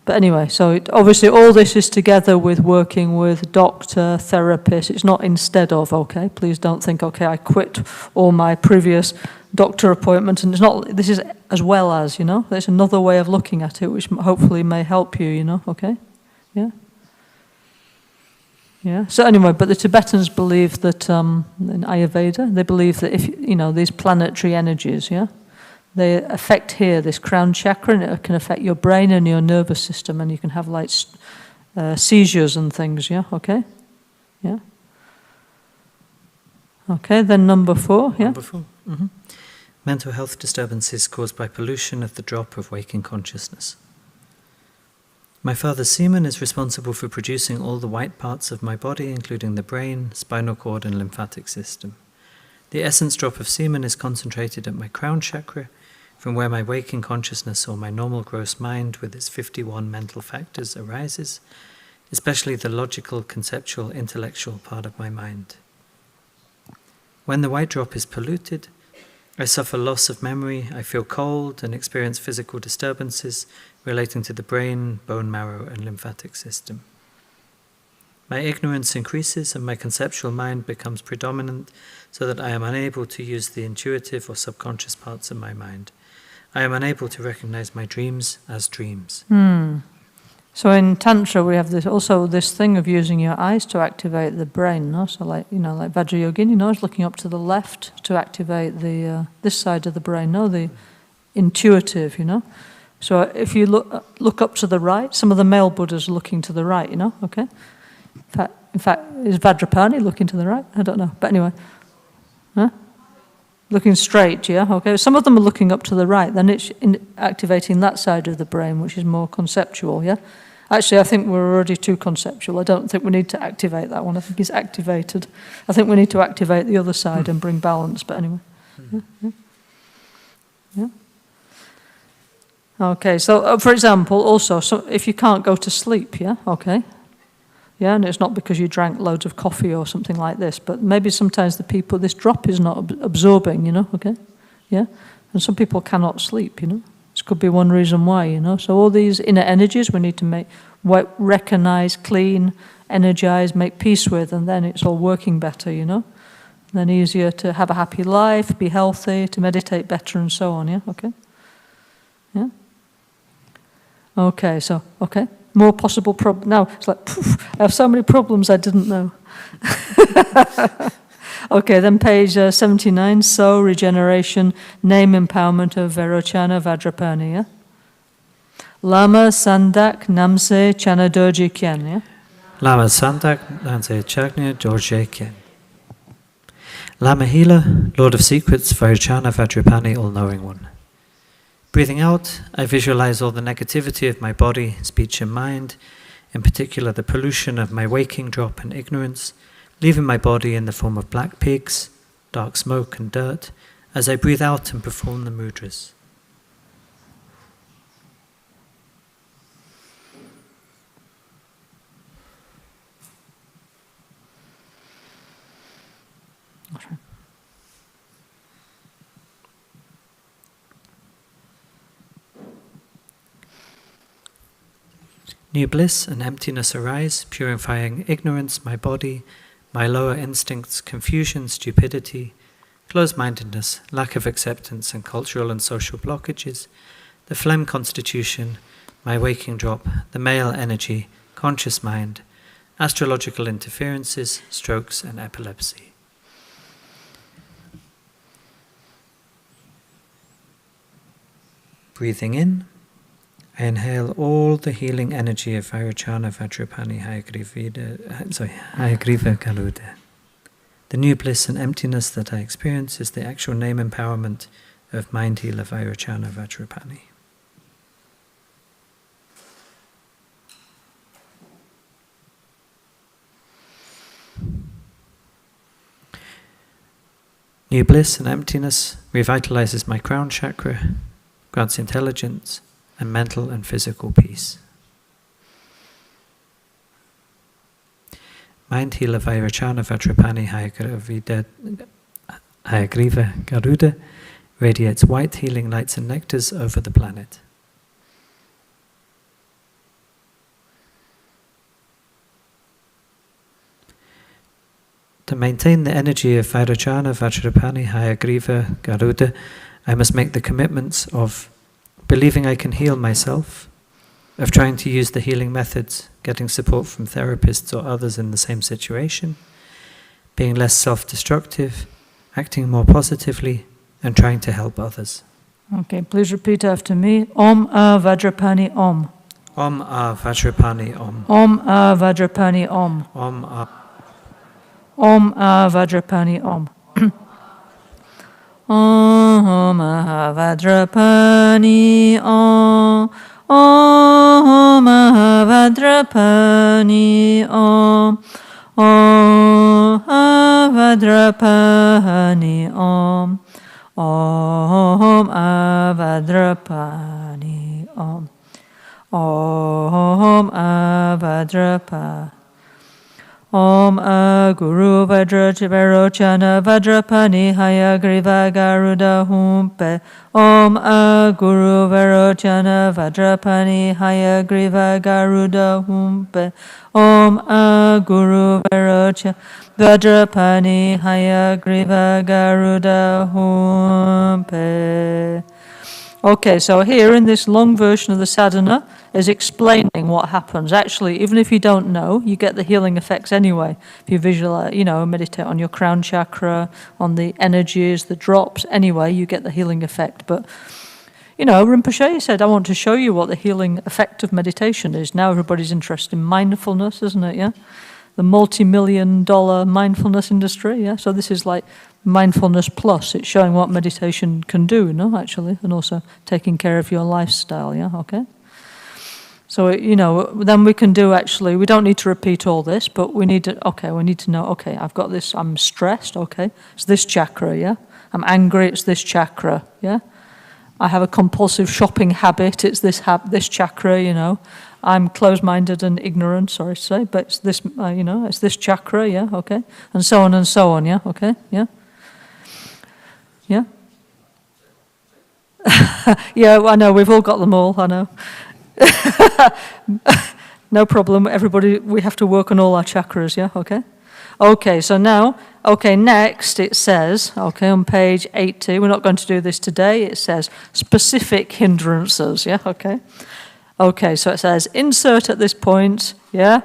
Speaker 1: But anyway, so obviously all this is together with working with doctor, therapist. It's not instead of, okay? Please don't think, okay, I quit all my previous doctor appointments, and it's not, this is as well as, you know? There's another way of looking at it, which hopefully may help you, you know, okay? Yeah? Yeah. So anyway, but the Tibetans believe that in Ayurveda, they believe that if you know these planetary energies, yeah, they affect here this crown chakra, and it can affect your brain and your nervous system, and you can have like seizures and things. Yeah. Okay. Yeah. Okay. Then number 4. Yeah.
Speaker 3: Number 4. Mm-hmm. Mental health disturbances caused by pollution of the drop of waking consciousness. My father's semen is responsible for producing all the white parts of my body, including the brain, spinal cord, and lymphatic system. The essence drop of semen is concentrated at my crown chakra, from where my waking consciousness or my normal gross mind with its 51 mental factors arises, especially the logical, conceptual, intellectual part of my mind. When the white drop is polluted, I suffer loss of memory, I feel cold, and experience physical disturbances relating to the brain, bone marrow, and lymphatic system. My ignorance increases and my conceptual mind becomes predominant so that I am unable to use the intuitive or subconscious parts of my mind. I am unable to recognize my dreams as dreams.
Speaker 1: So in Tantra we have this thing of using your eyes to activate the brain, no? So like, you know, like Vajrayogini, you know, is looking up to the left to activate the this side of the brain, no? The intuitive, you know. So if you look up to the right, some of the male Buddhas are looking to the right, you know, okay? In fact, is Vajrapani looking to the right? I don't know, but anyway. Huh? Looking straight, yeah, okay. Some of them are looking up to the right, then it's activating that side of the brain, which is more conceptual, yeah? Actually, I think we're already too conceptual. I don't think we need to activate that one. I think it's activated. I think we need to activate the other side and bring balance, but anyway. Yeah. Okay, so for example, also, so if you can't go to sleep, yeah, okay. Yeah, and it's not because you drank loads of coffee or something like this, but maybe sometimes this drop is not absorbing, you know, okay? Yeah, and some people cannot sleep, you know. This could be one reason why, you know. So all these inner energies we need to recognize, clean, energize, make peace with, and then it's all working better, you know. And then easier to have a happy life, be healthy, to meditate better and so on, yeah, okay? Yeah? Okay, so, okay. More possible problems. Now, it's like, poof, I have so many problems I didn't know. Okay, then page 79, So, regeneration, name empowerment of Vairochana Vajrapani, yeah? Lama Sandak Namse Chana Dorje Kyen, yeah?
Speaker 3: Lama Sandak Namse Chaknya Dorje Kyen. Lama Healer, Lord of Secrets, Vajrapani, Vajrapani, All-Knowing One. Breathing out, I visualize all the negativity of my body, speech and mind, in particular the pollution of my waking drop and ignorance, leaving my body in the form of black pigs, dark smoke and dirt, as I breathe out and perform the mudras. New bliss and emptiness arise, purifying ignorance, my body, my lower instincts, confusion, stupidity, closed-mindedness, lack of acceptance and cultural and social blockages, the phlegm constitution, my waking drop, the male energy, conscious mind, astrological interferences, strokes and epilepsy. Breathing in, I inhale all the healing energy of Vajrapani, Vajrapani, Hayagriva, Garuda. The new bliss and emptiness that I experience is the actual name empowerment of mind healer Vajrapani, Vajrapani. New bliss and emptiness revitalizes my crown chakra, grants intelligence, and mental and physical peace. Mind healer Vajrapani, Vajrapani, Hayagriva, Garuda radiates white healing lights and nectars over the planet. To maintain the energy of Vajrapani, Vajrapani, Hayagriva, Garuda, I must make the commitments of believing I can heal myself, of trying to use the healing methods, getting support from therapists or others in the same situation, being less self-destructive, acting more positively, and trying to help others.
Speaker 1: Okay, please repeat after me. Om Vajrapani Om.
Speaker 3: Om Vajrapani Om.
Speaker 1: Om Vajrapani Om. Om Vajrapani Om. Om Vajrapani Om. Om Vajrapani Om. Om Vajrapani Om. Om Vajrapani Om. Om Vajrapani. Om Guru Vajrapani Vajrapani Hayagriva Garuda Humpe. Om Guru Vajrapani Vajrapani Hayagriva Garuda Humpe. Om Guru Vajrapani Hayagriva Garuda Humpe. Okay, so here in this long version of the sadhana is explaining what happens. Actually, even if you don't know, you get the healing effects anyway. If you visualize, meditate on your crown chakra, on the energies, the drops, anyway, you get the healing effect. But, Rinpoche said, I want to show you what the healing effect of meditation is. Now everybody's interested in mindfulness, isn't it, yeah? The multi-million-dollar mindfulness industry, yeah? So this is like mindfulness plus. It's showing what meditation can do, actually, and also taking care of your lifestyle, yeah, okay? So, then we can do actually, we don't need to repeat all this, but we need to know, okay, I've got this, I'm stressed, okay, it's this chakra, yeah? I'm angry, it's this chakra, yeah? I have a compulsive shopping habit, it's this chakra, I'm closed-minded and ignorant, sorry to say, but it's this, it's this chakra, yeah, okay? And so on, yeah, okay, yeah? Yeah? Yeah, I know, we've all got them all, I know. No problem, everybody, we have to work on all our chakras, yeah, okay? Okay, so now, next it says, on page 80, we're not going to do this today, it says specific hindrances, yeah, okay? Okay, so it says insert at this point, yeah?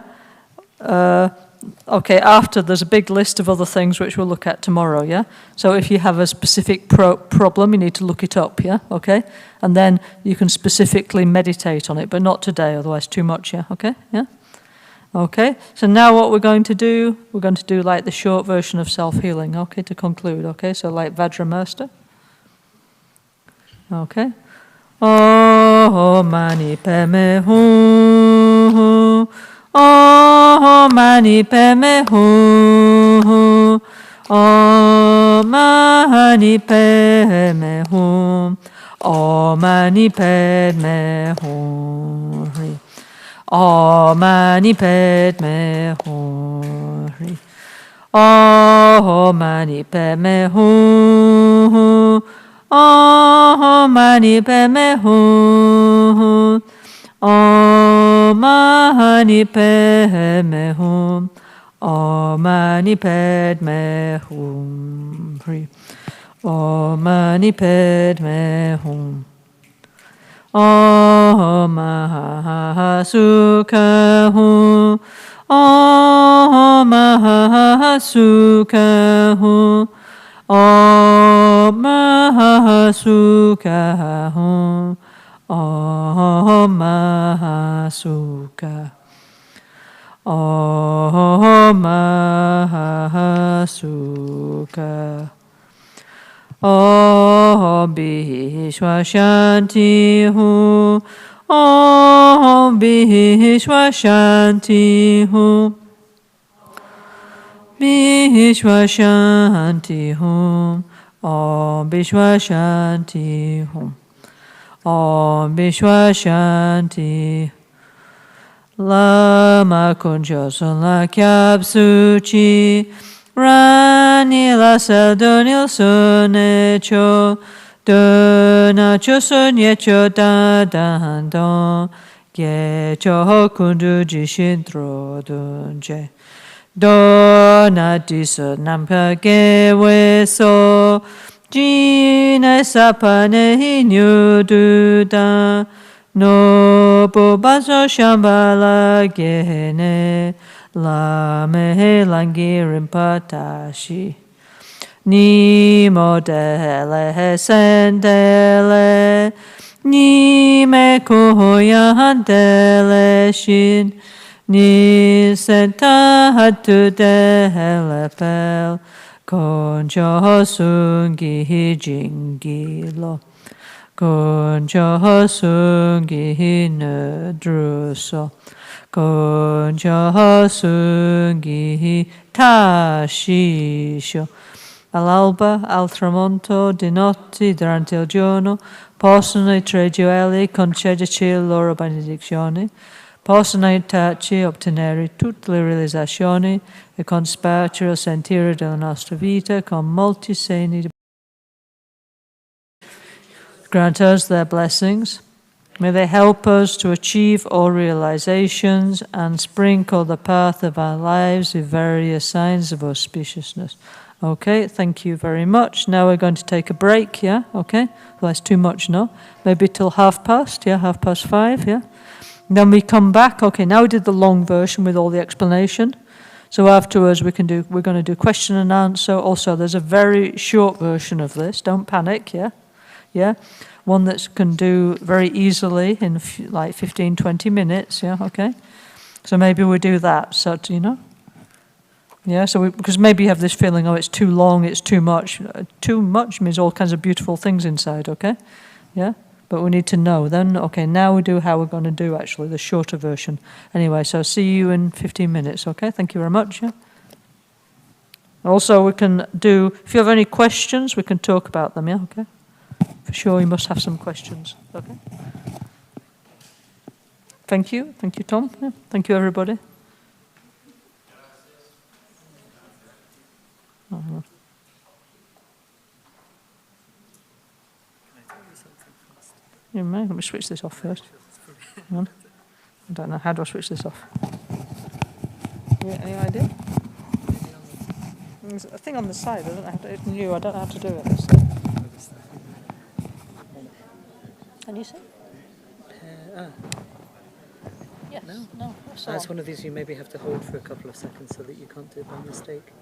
Speaker 1: After there's a big list of other things which we'll look at tomorrow, yeah? So if you have a specific problem, you need to look it up, yeah? Okay? And then you can specifically meditate on it, but not today, otherwise too much, yeah? Okay? Yeah? Okay, so now what we're going to do like the short version of self-healing, okay, to conclude, okay? So like Vajrapani. Okay. Oh mani padme hum. Oh mani padme hum. Oh mani padme hum. Oh mani padme hum. Oh mani padme hum. Oh mani padme hum. Oh mani padme hum. Oh mani padme hum. Oh mani padme hum. Oh mani padme hum. Oh mahasukha hum. Oh mahasukha hum. Oh mahasukha hum. Oh mahasukha. Oh mahasukha. Oh Bhishwa Shanti Hu. Oh Bhishwa Shanti Hu. Bhishwa Shanti Hu. Oh Bhishwa Shanti Hu. Oh Bhishwa Shanti. Lama Kunjo Sunla Kyab Suchi. Rani la sadonil sonecho. Donacho sonyecho dadandon. Gecho kundu jishintro dunje. Donati sonampa geweso. Jine sapane hinyududa. No bobazo shambala gene. La mehe langirim patashi. Ni modele sendele. Ni me kuhoyandele shin. Ni senta hatu dele pel. Konjo sungi jingilo. Konjo sungi nedruso. Konjo sungi tashisho. All'alba, al tramonto, di notte, durante il giorno, possono i tre gioielli concederci le loro benedizioni, possono aiutarci a ottenere tutte le realizzazioni e compartire il sentiero della nostra vita con molti segni di. Grant us their blessings. May they help us to achieve all realizations and sprinkle the path of our lives with various signs of auspiciousness. Okay, thank you very much. Now we're going to take a break, yeah? Okay, well, that's too much, no? Maybe till 5:30, yeah? 5:30, yeah? Then we come back. Okay, now we did the long version with all the explanation. So afterwards we're going to do question and answer. Also, there's a very short version of this. Don't panic, yeah? Yeah? One that can do very easily in like 15, 20 minutes, yeah, okay? So maybe we do that, so, you know? Yeah, so because maybe you have this feeling, oh, it's too long, it's too much. Too much means all kinds of beautiful things inside, okay? Yeah? But we need to know. Then, okay, now we do how we're going to do, actually, the shorter version. Anyway, so see you in 15 minutes, okay? Thank you very much, yeah? Also, we can do, if you have any questions, we can talk about them, yeah, okay? For sure, you must have some questions. Okay. Thank you, Tom. Yeah. Thank you, everybody. Uh-huh. You may. Let me switch this off first. Hang on. I don't know. How do I switch this off? Any idea? There's a thing on the side. I don't know how to. It's new. I don't know how to do it. Can you see? Yes. No.
Speaker 2: That's one of these you maybe have to hold for a couple of seconds so that you can't do it by mistake.